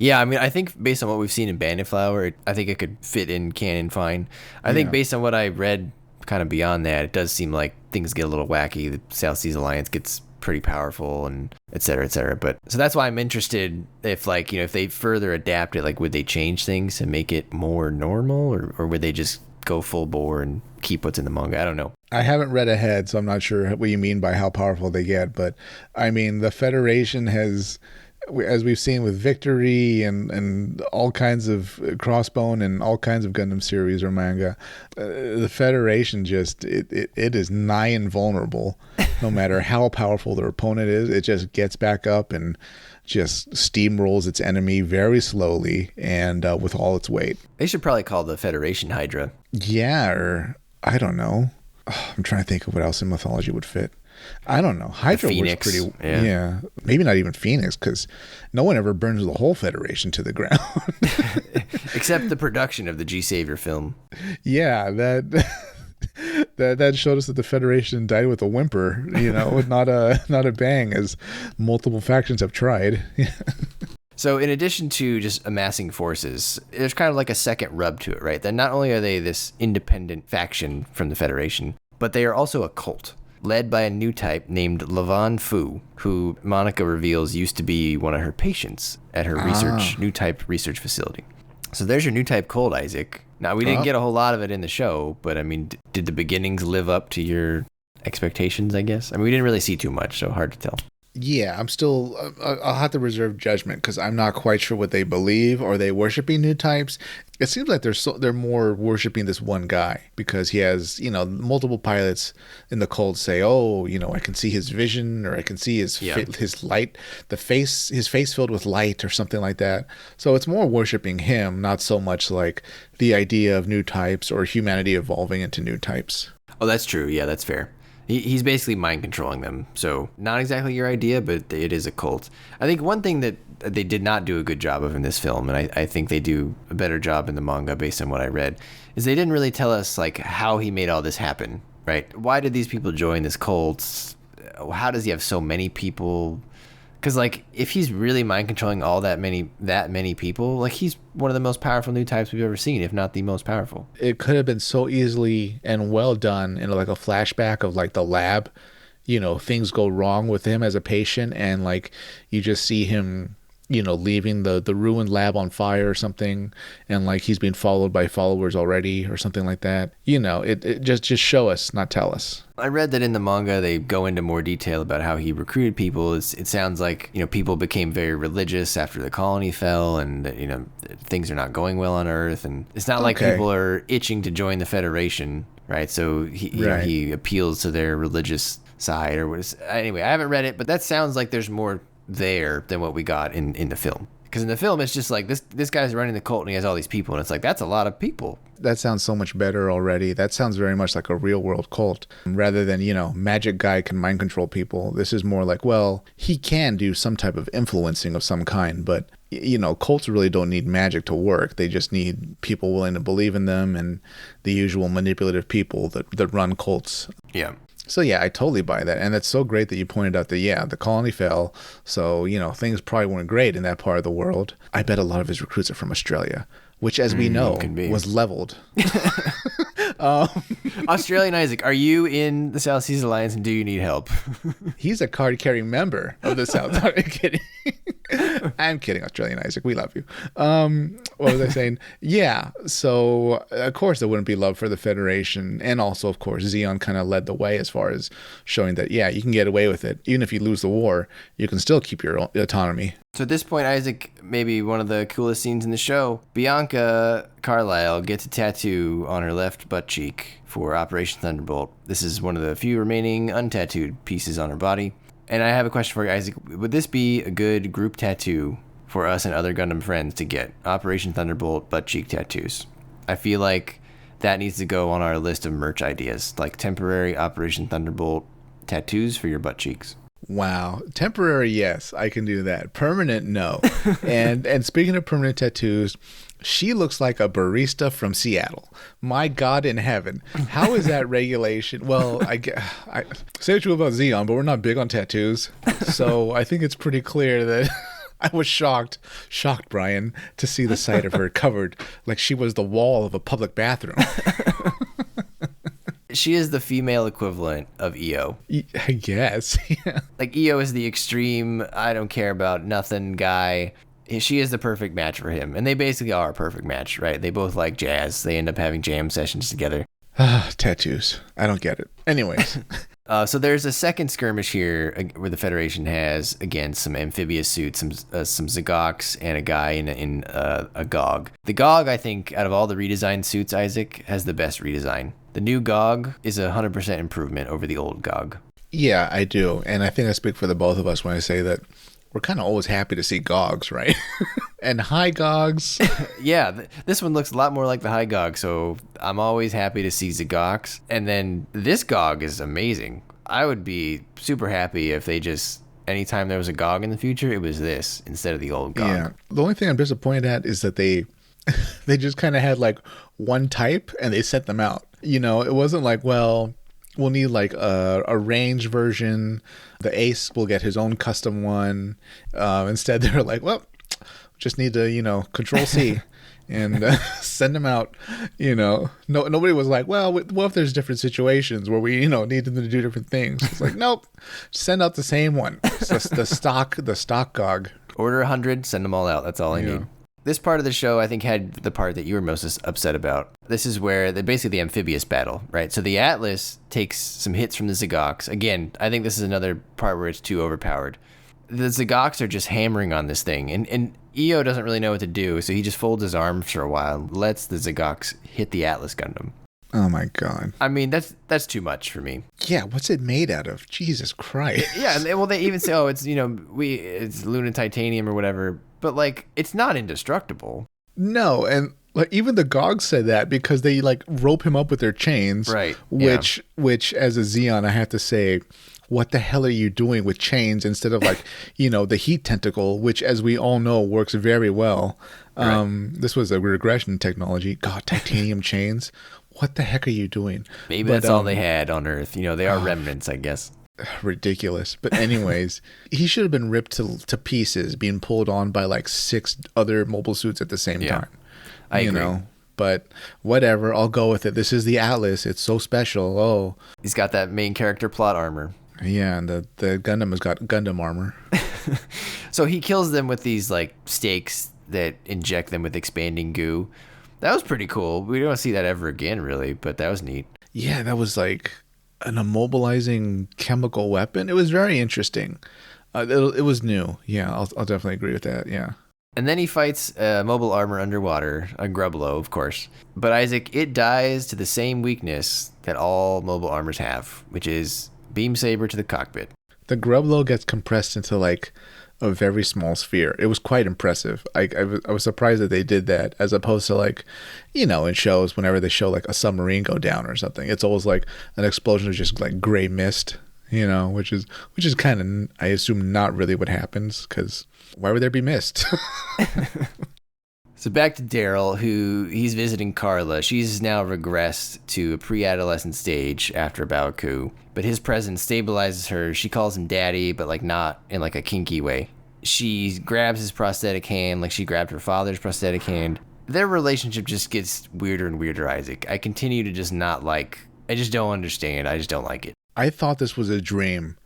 Yeah, I mean, I think based on what we've seen in Bandit Flower, I think it could fit in canon fine. I think based on what I read kind of beyond that, it does seem like things get a little wacky. The South Seas Alliance gets pretty powerful and et cetera, et cetera. But so that's why I'm interested if if they further adapt it, like would they change things to make it more normal or would they just go full bore and keep what's in the manga? I don't know. I haven't read ahead, so I'm not sure what you mean by how powerful they get. But I mean, the Federation has, as we've seen with Victory and all kinds of Crossbone and all kinds of Gundam series or manga, the Federation just, it is nigh invulnerable. No matter how powerful their opponent is, it just gets back up and just steamrolls its enemy very slowly and with all its weight. They should probably call the Federation Hydra. Yeah, or I don't know. I'm trying to think of what else in mythology would fit. I don't know. Hydra works pretty. Yeah, maybe not even Phoenix, because no one ever burns the whole Federation to the ground, except the production of the G Savior film. Yeah, that showed us that the Federation died with a whimper. Not a bang, as multiple factions have tried. So in addition to just amassing forces, there's kind of like a second rub to it, right? That not only are they this independent faction from the Federation, but they are also a cult, led by a new type named Lavan Fu, who Monica reveals used to be one of her patients at her new type research facility. So there's your new type cult, Isaac. Now, we didn't get a whole lot of it in the show, but I mean, did the beginnings live up to your expectations, I guess? I mean, we didn't really see too much, so hard to tell. Yeah, I'll have to reserve judgment because I'm not quite sure what they believe. Are they worshiping new types? It seems like they're more worshiping this one guy because he has, multiple pilots in the cult say, oh, I can see his vision, or I can see his light, his face filled with light or something like that. So it's more worshiping him, not so much like the idea of new types or humanity evolving into new types. Oh, that's true. Yeah, that's fair. He's basically mind controlling them. So not exactly your idea, but it is a cult. I think one thing that they did not do a good job of in this film, and I think they do a better job in the manga based on what I read, is they didn't really tell us like how he made all this happen, right? Why did these people join this cult? How does he have so many people? Because like if he's really mind controlling all that many people, like he's one of the most powerful new types we've ever seen, if not the most powerful. It could have been so easily and well done in like a flashback of like the lab, things go wrong with him as a patient, and like you just see him, leaving the ruined lab on fire or something, and like he's being followed by followers already or something like that. It just show us, not tell us. I read that in the manga they go into more detail about how he recruited people. It sounds like people became very religious after the colony fell, and things are not going well on Earth, and it's not like people are itching to join the Federation, right? So he appeals to their religious side or what is. Anyway, I haven't read it, but that sounds like there's more there than what we got in the film. Because in the film, it's just like this guy's running the cult and he has all these people, and it's like, that's a lot of people. That sounds so much better already. That sounds very much like a real world cult. Rather than, magic guy can mind control people. This is more like, well, he can do some type of influencing of some kind, but cults really don't need magic to work. They just need people willing to believe in them and the usual manipulative people that run cults. Yeah. So yeah, I totally buy that. And that's so great that you pointed out that, the colony fell. So, things probably weren't great in that part of the world. I bet a lot of his recruits are from Australia, which, as we know, was leveled. Australian Isaac, are you in the South Seas Alliance and do you need help? He's a card-carrying member of the South. I'm kidding. I'm kidding, Australian Isaac. We love you. What was I saying? Yeah. So, of course, there wouldn't be love for the Federation. And also, of course, Zeon kind of led the way as far as showing that, you can get away with it. Even if you lose the war, you can still keep your autonomy. So at this point, Isaac, maybe one of the coolest scenes in the show, Bianca Carlisle gets a tattoo on her left butt cheek for Operation Thunderbolt. This is one of the few remaining untattooed pieces on her body. And I have a question for you, Isaac. Would this be a good group tattoo for us and other Gundam friends to get? Operation Thunderbolt butt cheek tattoos. I feel like that needs to go on our list of merch ideas, like temporary Operation Thunderbolt tattoos for your butt cheeks. Wow. Temporary, yes, I can do that. Permanent, no. and speaking of permanent tattoos, she looks like a barista from Seattle. My God in heaven. How is that regulation? Well, I say what you will about Zeon, but we're not big on tattoos. So I think it's pretty clear that I was shocked, Brian, to see the sight of her covered like she was the wall of a public bathroom. She is the female equivalent of EO. I guess. Yeah. Like, EO is the extreme, I don't care about nothing guy. She is the perfect match for him. And they basically are a perfect match, right? They both like jazz. They end up having jam sessions together. Tattoos. I don't get it. Anyways. So there's a second skirmish here where the Federation has, again, some amphibious suits, some Zagoks, and a guy in a GOG. The GOG, I think, out of all the redesigned suits, Isaac, has the best redesign. The new GOG is a 100% improvement over the old GOG. Yeah, I do. And I think I speak for the both of us when I say that we're kind of always happy to see GOGs, right? And high GOGs. Yeah, this one looks a lot more like the high GOG, so I'm always happy to see Zagoks. And then this GOG is amazing. I would be super happy if they just, anytime there was a GOG in the future, it was this instead of the old GOG. Yeah, the only thing I'm disappointed at is that they just kind of had like one type and they sent them out. It wasn't like, well, we'll need like a range version. The Ace will get his own custom one. Instead, they're like, well, just need to, Control C and send them out. Nobody was like, well, what if there's different situations where we, need them to do different things? It's like, nope, send out the same one. It's the stock GOG. Order 100, send them all out. That's all I need. This part of the show, I think, had the part that you were most upset about. This is where basically the amphibious battle, right? So the Atlas takes some hits from the Zagoks. Again, I think this is another part where it's too overpowered. The Zagoks are just hammering on this thing, and EO doesn't really know what to do, so he just folds his arms for a while and lets the Zagoks hit the Atlas Gundam. Oh my God. I mean, that's too much for me. Yeah, what's it made out of? Jesus Christ. Yeah, well, they even say, oh, it's, it's Luna Titanium or whatever. But, like, it's not indestructible. No, and like even the GOG said that because they like rope him up with their chains. Right. Which as a Zeon, I have to say, what the hell are you doing with chains instead of like, the heat tentacle, which as we all know works very well. Right. This was a regression technology. God, titanium chains. What the heck are you doing? Maybe that's all they had on Earth. They are remnants, I guess. Ridiculous. But anyways, he should have been ripped to pieces, being pulled on by like 6 other mobile suits at the same time. I agree. But whatever, I'll go with it. This is the Atlas. It's so special. Oh, he's got that main character plot armor. Yeah, and the Gundam has got Gundam armor. So he kills them with these like stakes that inject them with expanding goo. That was pretty cool. We don't see that ever again, really, but that was neat. Yeah, that was like an immobilizing chemical weapon. It was very interesting. It was new. Yeah, I'll definitely agree with that. Yeah. And then he fights mobile armor underwater, a Grublo, of course. But Isaac, it dies to the same weakness that all mobile armors have, which is beam saber to the cockpit. The Grublo gets compressed into like a very small sphere. It was quite impressive. I was surprised that they did that, as opposed to like, in shows whenever they show like a submarine go down or something, it's always like an explosion of just like gray mist, which is kind of, I assume, not really what happens, because why would there be mist? So back to Daryl, who he's visiting Carla. She's now regressed to a pre-adolescent stage after a Baoku, but his presence stabilizes her. She calls him daddy, but like not in like a kinky way. She grabs his prosthetic hand like she grabbed her father's prosthetic hand. Their relationship just gets weirder and weirder, Isaac. I continue to just not like, I just don't understand. I just don't like it. I thought this was a dream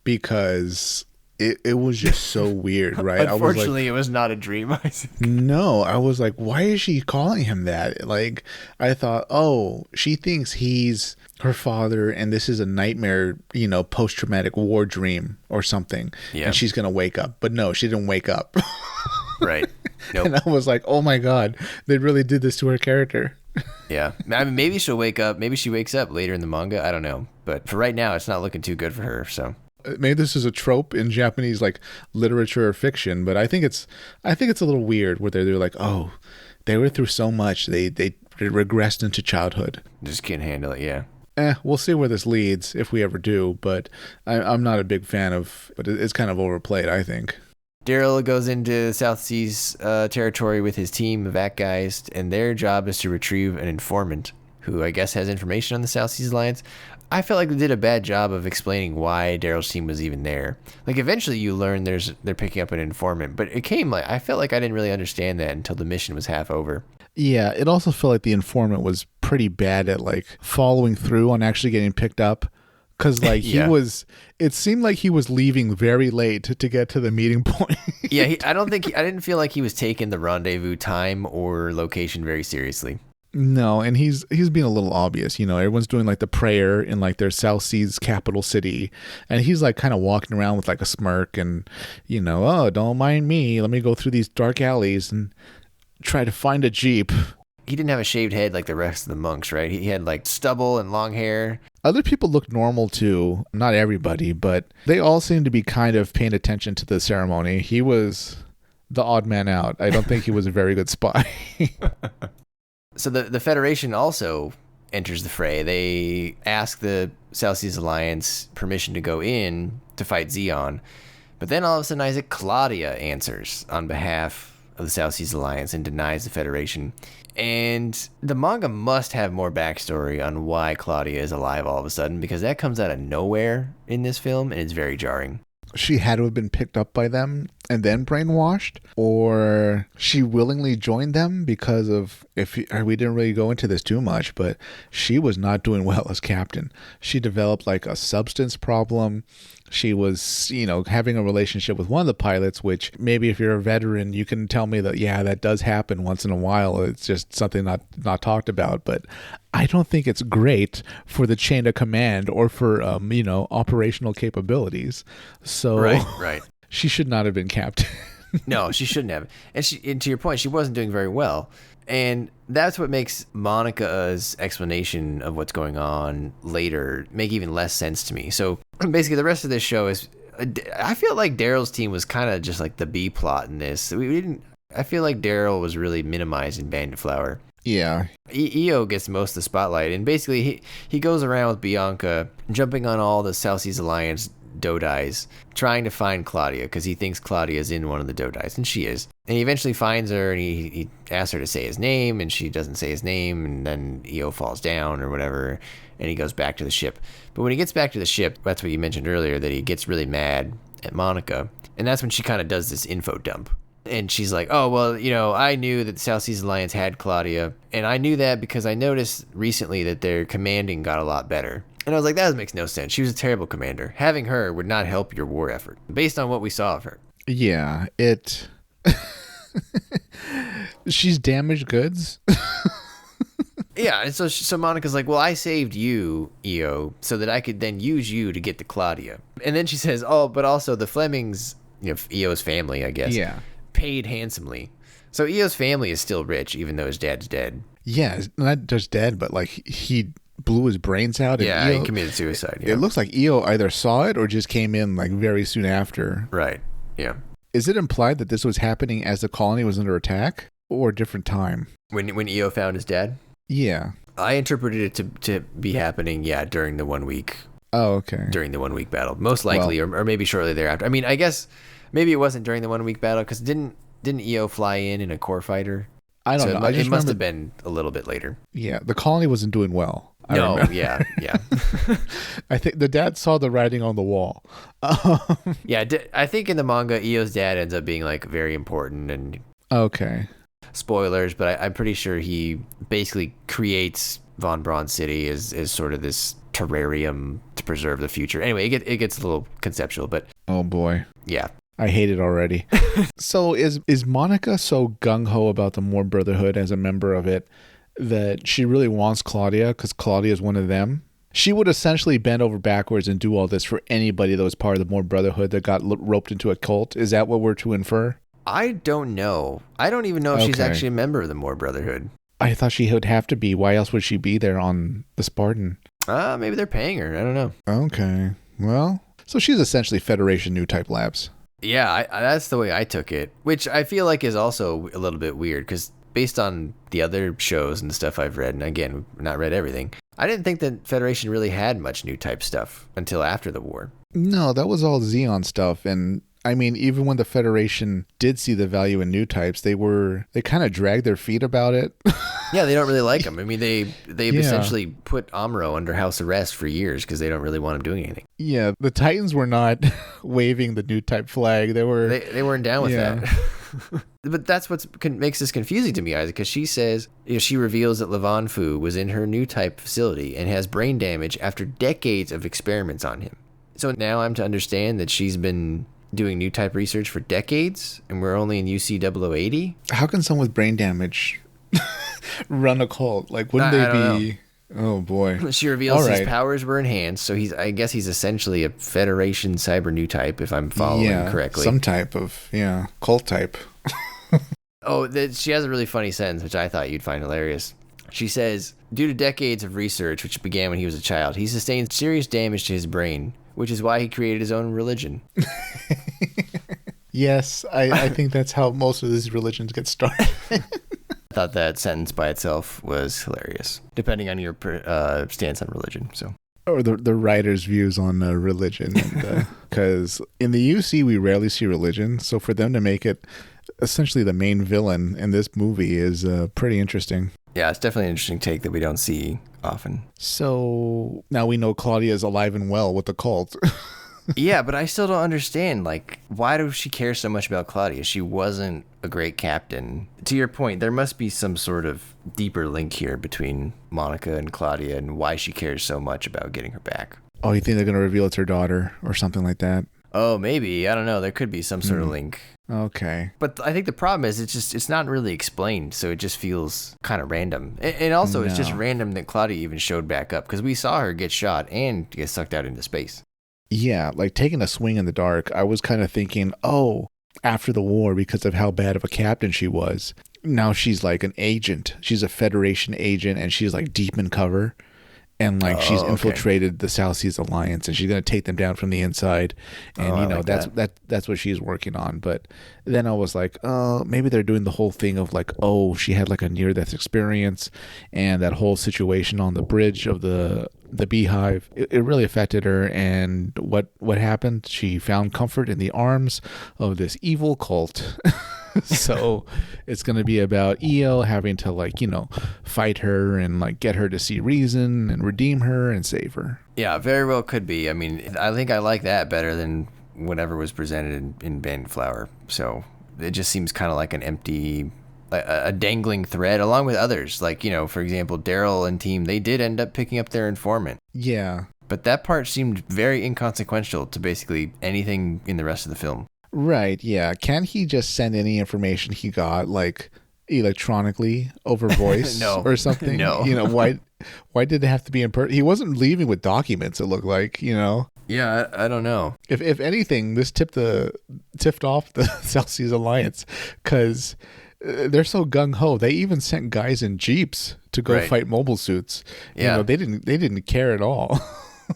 because it was just so weird, right? Unfortunately, it was not a dream, Isaac. No, I was like, why is she calling him that? Like, I thought, oh, she thinks he's her father and this is a nightmare, post-traumatic war dream or something. Yeah. And she's going to wake up. But no, she didn't wake up. Right. Nope. And I was like, oh my God, they really did this to her character. Yeah. I mean, maybe she'll wake up. Maybe she wakes up later in the manga. I don't know. But for right now, it's not looking too good for her, so... Maybe this is a trope in Japanese like literature or fiction, but I think it's a little weird where they're like, oh, they were through so much, they regressed into childhood. Just can't handle it, yeah. We'll see where this leads if we ever do, but I'm not a big fan of. But it's kind of overplayed, I think. Daryl goes into South Seas territory with his team of Act guys, and their job is to retrieve an informant who I guess has information on the South Seas Alliance. I felt like they did a bad job of explaining why Daryl's team was even there. Like, eventually you learn they're picking up an informant, but it came like, I felt like I didn't really understand that until the mission was half over. Yeah, it also felt like the informant was pretty bad at like following through on actually getting picked up. Because like it seemed like he was leaving very late to get to the meeting point. Yeah, I didn't feel like he was taking the rendezvous time or location very seriously. No, and he's being a little obvious. Everyone's doing like the prayer in like their South Seas capital city, and he's like kind of walking around with like a smirk and, oh, don't mind me. Let me go through these dark alleys and try to find a jeep. He didn't have a shaved head like the rest of the monks, right? He had like stubble and long hair. Other people looked normal too. Not everybody, but they all seemed to be kind of paying attention to the ceremony. He was the odd man out. I don't think he was a very good spy. So the Federation also enters the fray. They ask the South Seas Alliance permission to go in to fight Zeon. But then all of a sudden, Isaac, Claudia answers on behalf of the South Seas Alliance and denies the Federation. And the manga must have more backstory on why Claudia is alive all of a sudden, because that comes out of nowhere in this film, and it's very jarring. She had to have been picked up by them and then brainwashed, or she willingly joined them because of, we didn't really go into this too much, but she was not doing well as captain. She developed like a substance problem. She was, having a relationship with one of the pilots, which maybe if you're a veteran, you can tell me that, yeah, that does happen once in a while. It's just something not talked about. But I don't think it's great for the chain of command or for, operational capabilities. So right. She should not have been captain. No, she shouldn't have. And to your point, she wasn't doing very well. And that's what makes Monica's explanation of what's going on later make even less sense to me. So basically the rest of this show is, I feel like Daryl's team was kind of just like the B plot in this. I feel like Daryl was really minimized in Bandit Flower. Yeah. EO gets most of the spotlight, and basically he goes around with Bianca, jumping on all the South Seas Alliance Dodais, trying to find Claudia because he thinks Claudia is in one of the Dodais, and she is. And he eventually finds her, and he asks her to say his name, and she doesn't say his name, and then EO falls down or whatever, and he goes back to the ship. But when he gets back to the ship, that's what you mentioned earlier, that he gets really mad at Monica, and that's when she kind of does this info dump. And she's like, oh, well, I knew that the South Seas Alliance had Claudia, and I knew that because I noticed recently that their commanding got a lot better. And I was like, that makes no sense. She was a terrible commander. Having her would not help your war effort, based on what we saw of her. Yeah, she's damaged goods. Yeah, and so Monica's like, well, I saved you, EO, so that I could then use you to get to Claudia. And then she says, oh, but also the Flemings, EO's family, I guess, paid handsomely. So EO's family is still rich, even though his dad's dead. Yeah, not just dead, but like he blew his brains out. Yeah, he committed suicide. Yeah. It looks like EO either saw it or just came in like very soon after. Right. Yeah. Is it implied that this was happening as the colony was under attack or a different time? When EO found his dad? Yeah. I interpreted it to be happening, during the 1 week. Oh, okay. During the 1 week battle. Most likely, or maybe shortly thereafter. I mean, I guess maybe it wasn't during the 1 week battle because didn't EO fly in a core fighter? I don't know. It must have been a little bit later. Yeah, the colony wasn't doing well. Yeah. I think the dad saw the writing on the wall. I think in the manga, EO's dad ends up being like very important and okay. Spoilers, but I'm pretty sure he basically creates Von Braun City as sort of this terrarium to preserve the future. Anyway, it gets a little conceptual, but oh boy, yeah. I hate it already. So is Monica so gung-ho about the Moore Brotherhood as a member of it that she really wants Claudia because Claudia is one of them? She would essentially bend over backwards and do all this for anybody that was part of the Moore Brotherhood that got roped into a cult. Is that what we're to infer? I don't know. I don't even know if she's actually a member of the Moore Brotherhood. I thought she would have to be. Why else would she be there on the Spartan? Maybe they're paying her. I don't know. Okay. Well, so she's essentially Federation New Type Labs. Yeah, that's the way I took it, which I feel like is also a little bit weird because based on the other shows and stuff I've read, and again, not read everything, I didn't think that Federation really had much new type stuff until after the war. No, that was all Zeon stuff. And I mean, even when the Federation did see the value in new types, they kind of dragged their feet about it. Yeah, they don't really like them. I mean, they've essentially put Amuro under house arrest for years because they don't really want him doing anything. Yeah, the Titans were not waving the new type flag. They weren't down with that. But that's what makes this confusing to me, Isaac, because she says, she reveals that Levon Fu was in her new type facility and has brain damage after decades of experiments on him. So now I'm to understand that she's been doing new type research for decades and we're only in UC 0080? How can someone with brain damage run a cult? Like, wouldn't they be... Oh boy. She reveals his powers were enhanced, so I guess he's essentially a Federation cyber new type, if I'm following correctly. Some type of cult type. She has a really funny sentence which I thought you'd find hilarious. She says, due to decades of research which began when he was a child, he sustained serious damage to his brain, which is why he created his own religion. Yes, I think that's how most of these religions get started. I thought that sentence by itself was hilarious, depending on your stance on religion. So, or the writer's views on religion, because in the UC we rarely see religion, so for them to make it essentially the main villain in this movie is pretty interesting. Yeah, it's definitely an interesting take that we don't see often. So now we know Claudia is alive and well with the cult. Yeah, but I still don't understand, like, why does she care so much about Claudia? She wasn't a great captain. To your point, there must be some sort of deeper link here between Monica and Claudia and why she cares so much about getting her back. Oh, you think they're going to reveal it's her daughter or something like that? Oh, maybe. I don't know. There could be some sort of link. Okay. But I think the problem is it's not really explained, so it just feels kind of random. And also, it's just random that Claudia even showed back up, because we saw her get shot and get sucked out into space. Yeah, like taking a swing in the dark, I was kind of thinking, after the war, because of how bad of a captain she was, now she's like an agent. She's a Federation agent, and she's like deep in cover. And like she's infiltrated the South Seas Alliance, and she's gonna take them down from the inside, and that's what she's working on. But then I was like, maybe they're doing the whole thing of like, she had like a near-death experience, and that whole situation on the bridge of the Beehive, it really affected her. And what happened? She found comfort in the arms of this evil cult. So it's going to be about EO having to fight her and like get her to see reason and redeem her and save her. Yeah, very well could be. I mean, I think I like that better than whatever was presented in Bandit Flower. So it just seems kind of like an empty, a dangling thread along with others. Like, for example, Daryl and team, they did end up picking up their informant. Yeah. But that part seemed very inconsequential to basically anything in the rest of the film. Right, yeah. Can't he just send any information he got, like, electronically over voice or something? No. Why did it have to be in person? He wasn't leaving with documents, it looked like, Yeah, I don't know. If anything, this tipped off the South Seas Alliance, because they're so gung-ho. They even sent guys in jeeps to go fight mobile suits. Yeah. They didn't care at all.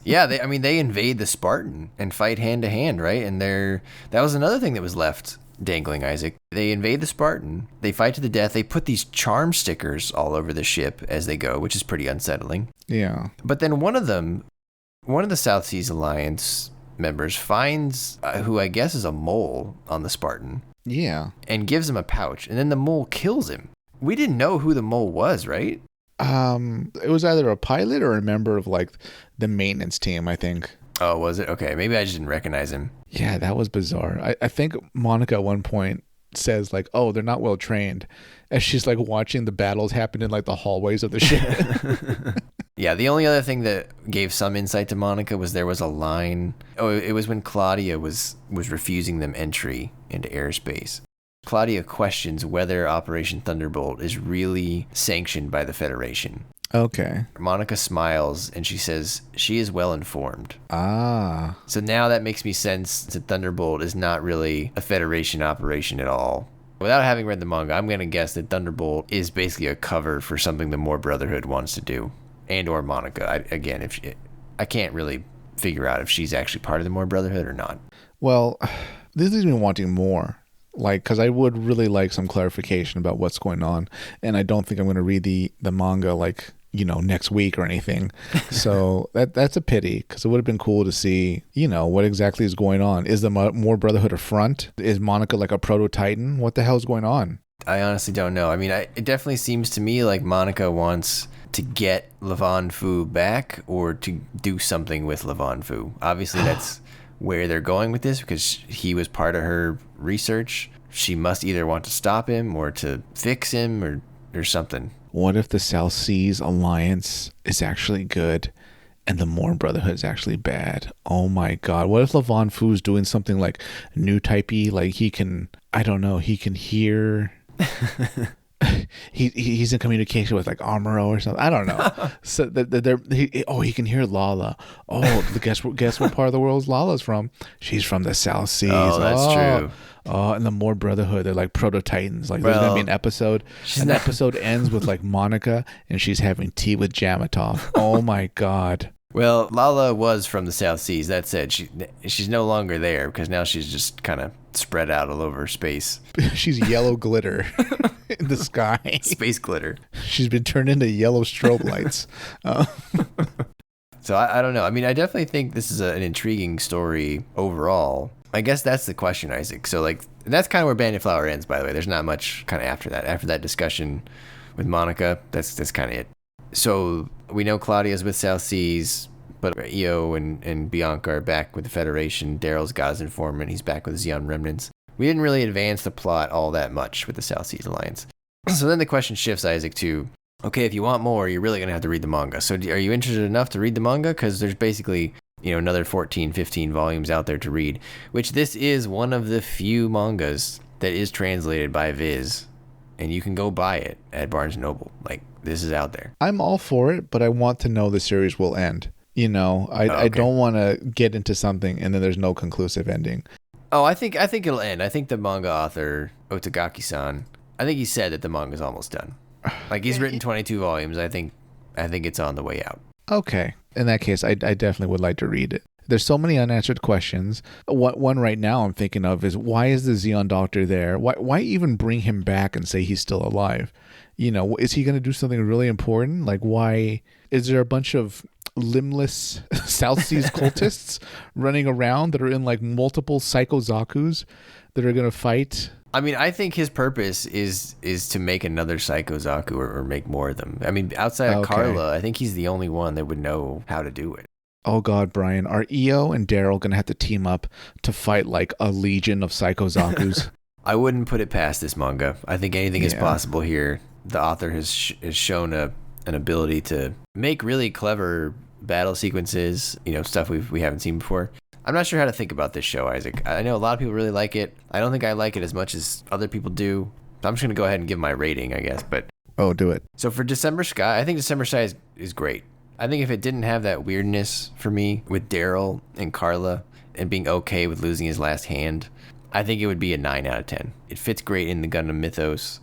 Yeah, they invade the Spartan and fight hand to hand, right? And that was another thing that was left dangling, Isaac. They invade the Spartan. They fight to the death. They put these charm stickers all over the ship as they go, which is pretty unsettling. Yeah. But then one of the South Seas Alliance members finds who I guess is a mole on the Spartan. Yeah. And gives him a pouch. And then the mole kills him. We didn't know who the mole was, right? It was either a pilot or a member of like the maintenance team, I think. Oh, was it? Okay, maybe I just didn't recognize him. Yeah, that was bizarre. I think Monica at one point says like, oh, they're not well trained, as she's like watching the battles happen in like the hallways of the ship. Yeah, the only other thing that gave some insight to Monica was there was a line. Oh, it was when Claudia was refusing them entry into airspace. Claudia questions whether Operation Thunderbolt is really sanctioned by the Federation. Okay. Monica smiles and she says she is well informed. Ah. So now that makes me sense that Thunderbolt is not really a Federation operation at all. Without having read the manga, I'm going to guess that Thunderbolt is basically a cover for something the more Brotherhood wants to do. And or Monica. I can't really figure out if she's actually part of the more Brotherhood or not. Well, this leaves me wanting more. Like, because I would really like some clarification about what's going on. And I don't think I'm going to read the manga like, next week or anything. So that's a pity, because it would have been cool to see, what exactly is going on. Is the more Brotherhood a front? Is Monica like a proto-Titan? What the hell is going on? I honestly don't know. I mean, it definitely seems to me like Monica wants to get Levon Fu back or to do something with Levon Fu. Obviously, that's where they're going with this, because he was part of her research. She must either want to stop him or to fix him or something. What if the South Seas Alliance is actually good and the Morn Brotherhood is actually bad? Oh my God. What if Levon Fu's doing something like new typey? Like he can hear... he's in communication with like Amuro or something. I don't know. So he can hear Lala. Oh, guess what part of the world Lala's from? She's from the South Seas. Oh, that's true. Oh, and the more Brotherhood, they're like proto-Titans. Like there's gonna be an episode. The episode ends with like Monica and she's having tea with Jamatov. Oh my God. Well, Lala was from the South Seas. That said, she's no longer there because now she's just kind of spread out all over space. She's yellow glitter in the sky. Space glitter. She's been turned into yellow strobe lights. So I don't know. I mean, I definitely think this is an intriguing story overall. I guess that's the question, Isaac. So like, that's kind of where Bandit Flower ends, by the way. There's not much kind of after that. After that discussion with Monica, that's kind of it. So we know Claudia's with South Seas, but Io and Bianca are back with the Federation. Daryl's got his informant. He's back with Zeon remnants. We didn't really advance the plot all that much with the South Seas Alliance. So then the question shifts, Isaac, to, okay, if you want more, you're really going to have to read the manga. So are you interested enough to read the manga? Because there's basically, another 14, 15 volumes out there to read, which this is one of the few mangas that is translated by Viz, and you can go buy it at Barnes & Noble. Like, this is out there. I'm all for it, but I want to know the series will end. I don't want to get into something and then there's no conclusive ending. Oh, I think it'll end. I think the manga author, Otagaki-san, I think he said that the manga's almost done. Like, he's written 22 volumes. I think it's on the way out. Okay. In that case, I definitely would like to read it. There's so many unanswered questions. One right now I'm thinking of is, why is the Zeon doctor there? Why even bring him back and say he's still alive? Is he going to do something really important? Like, why is there a bunch of limbless South Seas cultists running around that are in like multiple Psycho Zakus that are going to fight? I mean, I think his purpose is to make another Psycho Zaku or make more of them. I mean, outside of Carla, I think he's the only one that would know how to do it. Oh God, Brian, are Io and Daryl going to have to team up to fight like a legion of Psycho Zakus? I wouldn't put it past this manga. I think anything is possible here. The author has shown an ability to make really clever battle sequences, stuff we haven't seen before. I'm not sure how to think about this show, Isaac. I know a lot of people really like it. I don't think I like it as much as other people do. I'm just going to go ahead and give my rating, I guess. But do it. So for December Sky, I think December Sky is great. I think if it didn't have that weirdness for me with Daryl and Carla and being okay with losing his last hand, I think it would be a 9 out of 10. It fits great in the Gundam mythos.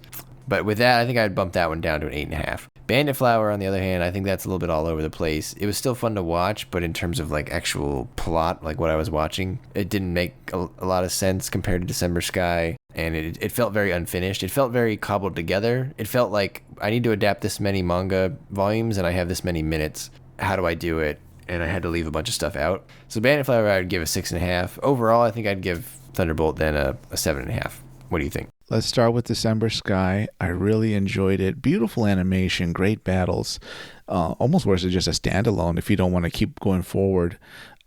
But with that, I think I'd bump that one down to an 8.5. Bandit Flower, on the other hand, I think that's a little bit all over the place. It was still fun to watch, but in terms of like actual plot, like what I was watching, it didn't make a lot of sense compared to December Sky, and it felt very unfinished. It felt very cobbled together. It felt like I need to adapt this many manga volumes, and I have this many minutes. How do I do it? And I had to leave a bunch of stuff out. So Bandit Flower, I would give a 6.5. Overall, I think I'd give Thunderbolt then a 7.5. What do you think? Let's start with December Sky. I really enjoyed it. Beautiful animation, great battles. Almost worse than just a standalone if you don't want to keep going forward.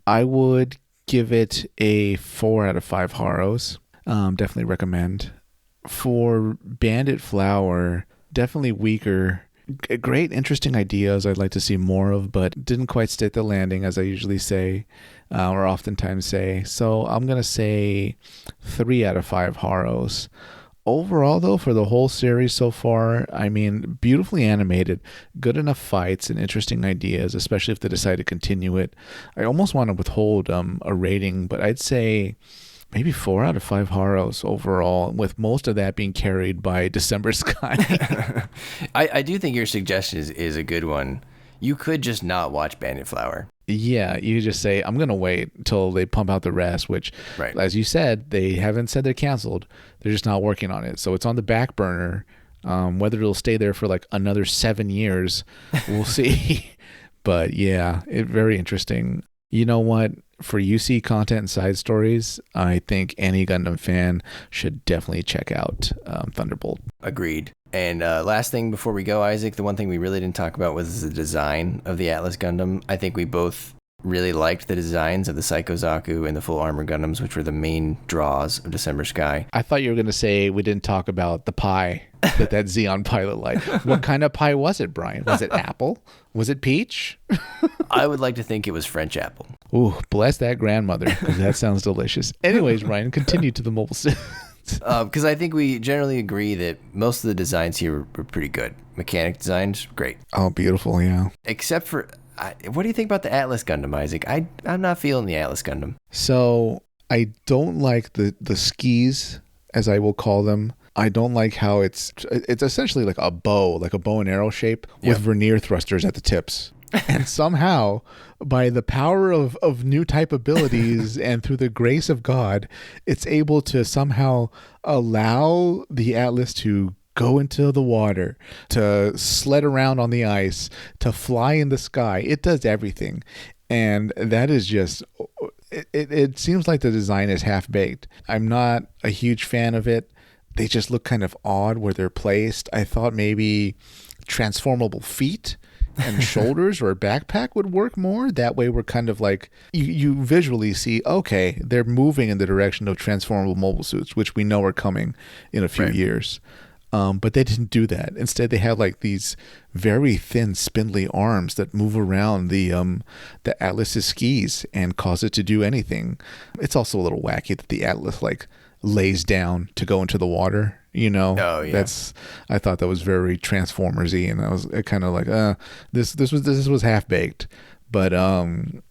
I would give it a 4 out of 5 Haros. Definitely recommend. For Bandit Flower, definitely weaker. Great, interesting ideas I'd like to see more of, but didn't quite stick the landing, as I usually say, or oftentimes say. So I'm going to say 3 out of 5 Haros. Overall, though, for the whole series so far, I mean, beautifully animated, good enough fights and interesting ideas, especially if they decide to continue it. I almost want to withhold a rating, but I'd say maybe 4 out of 5 Haros overall, with most of that being carried by December Sky. I do think your suggestion is a good one. You could just not watch Bandit Flower. Yeah, you just say, I'm going to wait until they pump out the rest, which, right, as you said, they haven't said they're canceled. They're just not working on it. So it's on the back burner. Whether it'll stay there for like another 7 years, we'll see. But yeah, very interesting. You know what? For UC content and side stories, I think any Gundam fan should definitely check out Thunderbolt. Agreed. And last thing before we go, Isaac, the one thing we really didn't talk about was the design of the Atlas Gundam. I think we both really liked the designs of the Psycho Zaku and the full armor Gundams, which were the main draws of December Sky. I thought you were going to say we didn't talk about the pie that Zeon pilot liked. What kind of pie was it, Brian? Was it apple? Was it peach? I would like to think it was French apple. Ooh, bless that grandmother, because that sounds delicious. Anyways, Ryan, continue to the mobile suit. Because I think we generally agree that most of the designs here were pretty good. Mechanic designs, great. Oh, beautiful, yeah. Except for, what do you think about the Atlas Gundam, Isaac? I'm not feeling the Atlas Gundam. So, I don't like the skis, as I will call them. I don't like how it's essentially like a bow and arrow shape with vernier thrusters at the tips. And somehow, by the power of new type abilities and through the grace of God, it's able to somehow allow the Atlas to go into the water, to sled around on the ice, to fly in the sky. It does everything. And that is just, it seems like the design is half-baked. I'm not a huge fan of it. They just look kind of odd where they're placed. I thought maybe transformable feet and shoulders or a backpack would work more. That way we're kind of like, you visually see, okay, they're moving in the direction of transformable mobile suits, which we know are coming in a few years. But they didn't do that. Instead, they had like these very thin, spindly arms that move around the Atlas's skis and cause it to do anything. It's also a little wacky that the Atlas like lays down to go into the water. You know, I thought that was very Transformers-y, and I was kind of like, this was half baked. But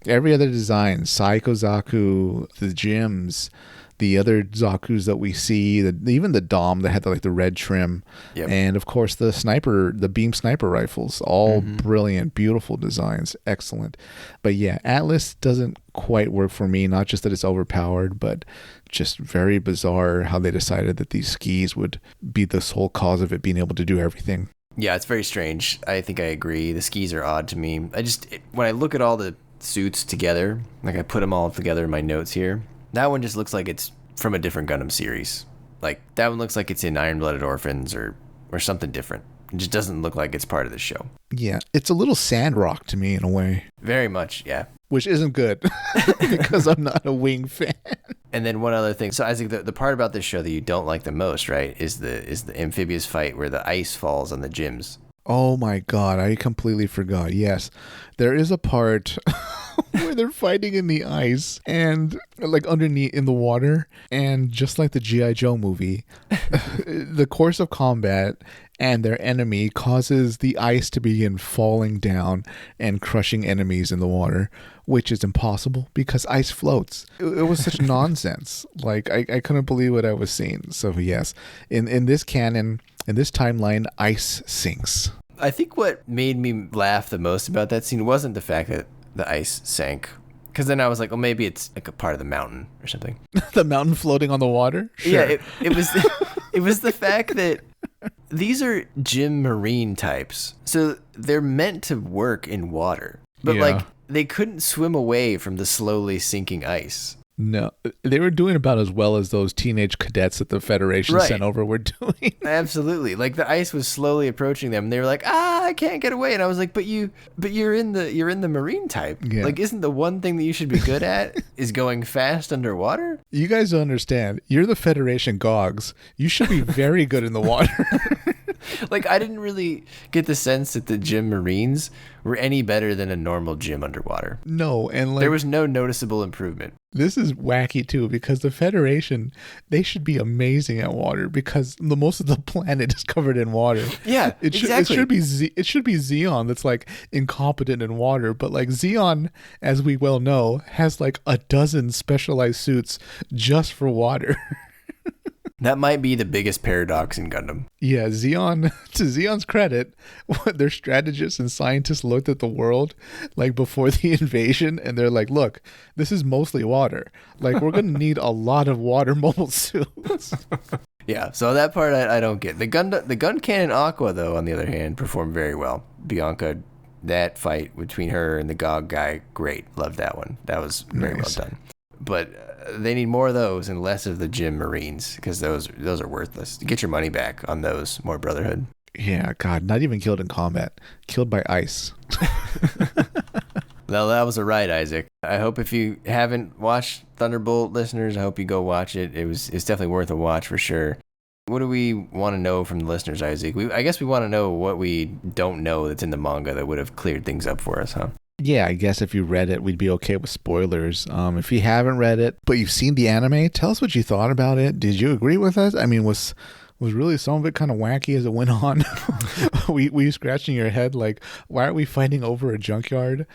every other design, Psycho Zaku, the gyms, the other Zakus that we see, even the Dom that had the red trim, and of course the beam sniper rifles, all brilliant, beautiful designs, excellent. But yeah, Atlas doesn't quite work for me. Not just that it's overpowered, but just very bizarre how they decided that these skis would be the sole cause of it being able to do everything. Yeah, it's very strange. I think I agree. The skis are odd to me. When I look at all the suits together, like I put them all together in my notes here, that one just looks like it's from a different Gundam series. Like that one looks like it's in Iron-Blooded Orphans or something different. It just doesn't look like it's part of the show. Yeah, it's a little Sandrock to me in a way. Very much, yeah. Which isn't good because I'm not a Wing fan. And then one other thing. So Isaac, the part about this show that you don't like the most, right, is the amphibious fight where the ice falls on the gyms. Oh my God, I completely forgot. Yes, there is a part where they're fighting in the ice and like underneath in the water. And just like the G.I. Joe movie, the course of combat and their enemy causes the ice to begin falling down and crushing enemies in the water, which is impossible because ice floats. It was such nonsense. Like I couldn't believe what I was seeing. So yes, in this canon, in this timeline, ice sinks. I think what made me laugh the most about that scene wasn't the fact that the ice sank. Because then I was like, well, maybe it's like a part of the mountain or something. The mountain floating on the water? Sure. Yeah, it was it was the fact that these are gym marine types. So they're meant to work in water. But like they couldn't swim away from the slowly sinking ice. No, they were doing about as well as those teenage cadets that the Federation sent over were doing. Absolutely. Like the ice was slowly approaching them. And they were like, I can't get away. And I was like, but you're in the marine type. Yeah. Like, isn't the one thing that you should be good at is going fast underwater? You guys don't understand. You're the Federation Gogs. You should be very good in the water. Like, I didn't really get the sense that the gym marines were any better than a normal gym underwater. No, and like... there was no noticeable improvement. This is wacky, too, because the Federation, they should be amazing at water because the most of the planet is covered in water. Yeah, exactly. It should be Zeon that's, like, incompetent in water, but, like, Zeon, as we well know, has, like, a dozen specialized suits just for water. That might be the biggest paradox in Gundam. Yeah, Zeon, to Zeon's credit, their strategists and scientists looked at the world like before the invasion and they're like, look, this is mostly water. Like, we're going to need a lot of water mobile suits. Yeah, so that part I don't get. The gun cannon Aqua, though, on the other hand, performed very well. Bianca, that fight between her and the GOG guy, great. Loved that one. That was very well done. But they need more of those and less of the gym marines because those are worthless. Get your money back on those. More Brotherhood. Yeah, God, not even killed in combat. Killed by ice. Well, that was a ride, Isaac. I hope if you haven't watched Thunderbolt, listeners, I hope you go watch it. It's definitely worth a watch for sure. What do we want to know from the listeners, Isaac? I guess we want to know what we don't know that's in the manga that would have cleared things up for us, huh? Yeah, I guess if you read it, we'd be okay with spoilers. If you haven't read it, but you've seen the anime, tell us what you thought about it. Did you agree with us? I mean, was really some of it kind of wacky as it went on? were you scratching your head like, why aren't we fighting over a junkyard?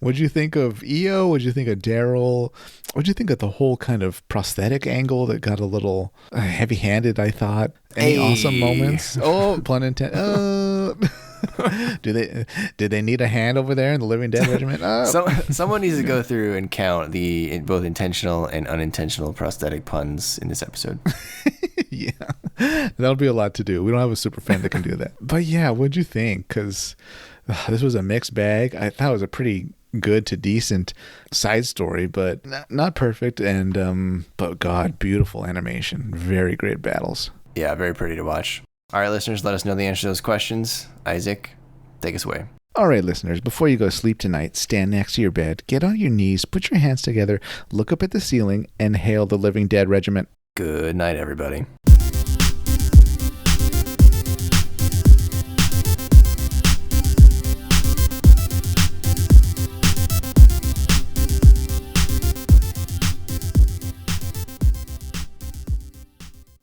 What'd you think of Io? What'd you think of Daryl? What'd you think of the whole kind of prosthetic angle that got a little heavy-handed, I thought? Any awesome moments? Oh, pun intended. Did they need a hand over there in the Living Dead Regiment? Someone needs to go through and count the both intentional and unintentional prosthetic puns in this episode. Yeah, that'll be a lot to do. We don't have a super fan that can do that. But yeah, what'd you think? Because this was a mixed bag. I thought it was a pretty good to decent side story, but not perfect. And but God, beautiful animation, very great battles. Yeah, very pretty to watch. All right, listeners, let us know the answer to those questions. Isaac, take us away. All right, listeners, before you go to sleep tonight, stand next to your bed, get on your knees, put your hands together, look up at the ceiling, and hail the Living Dead Regiment. Good night, everybody.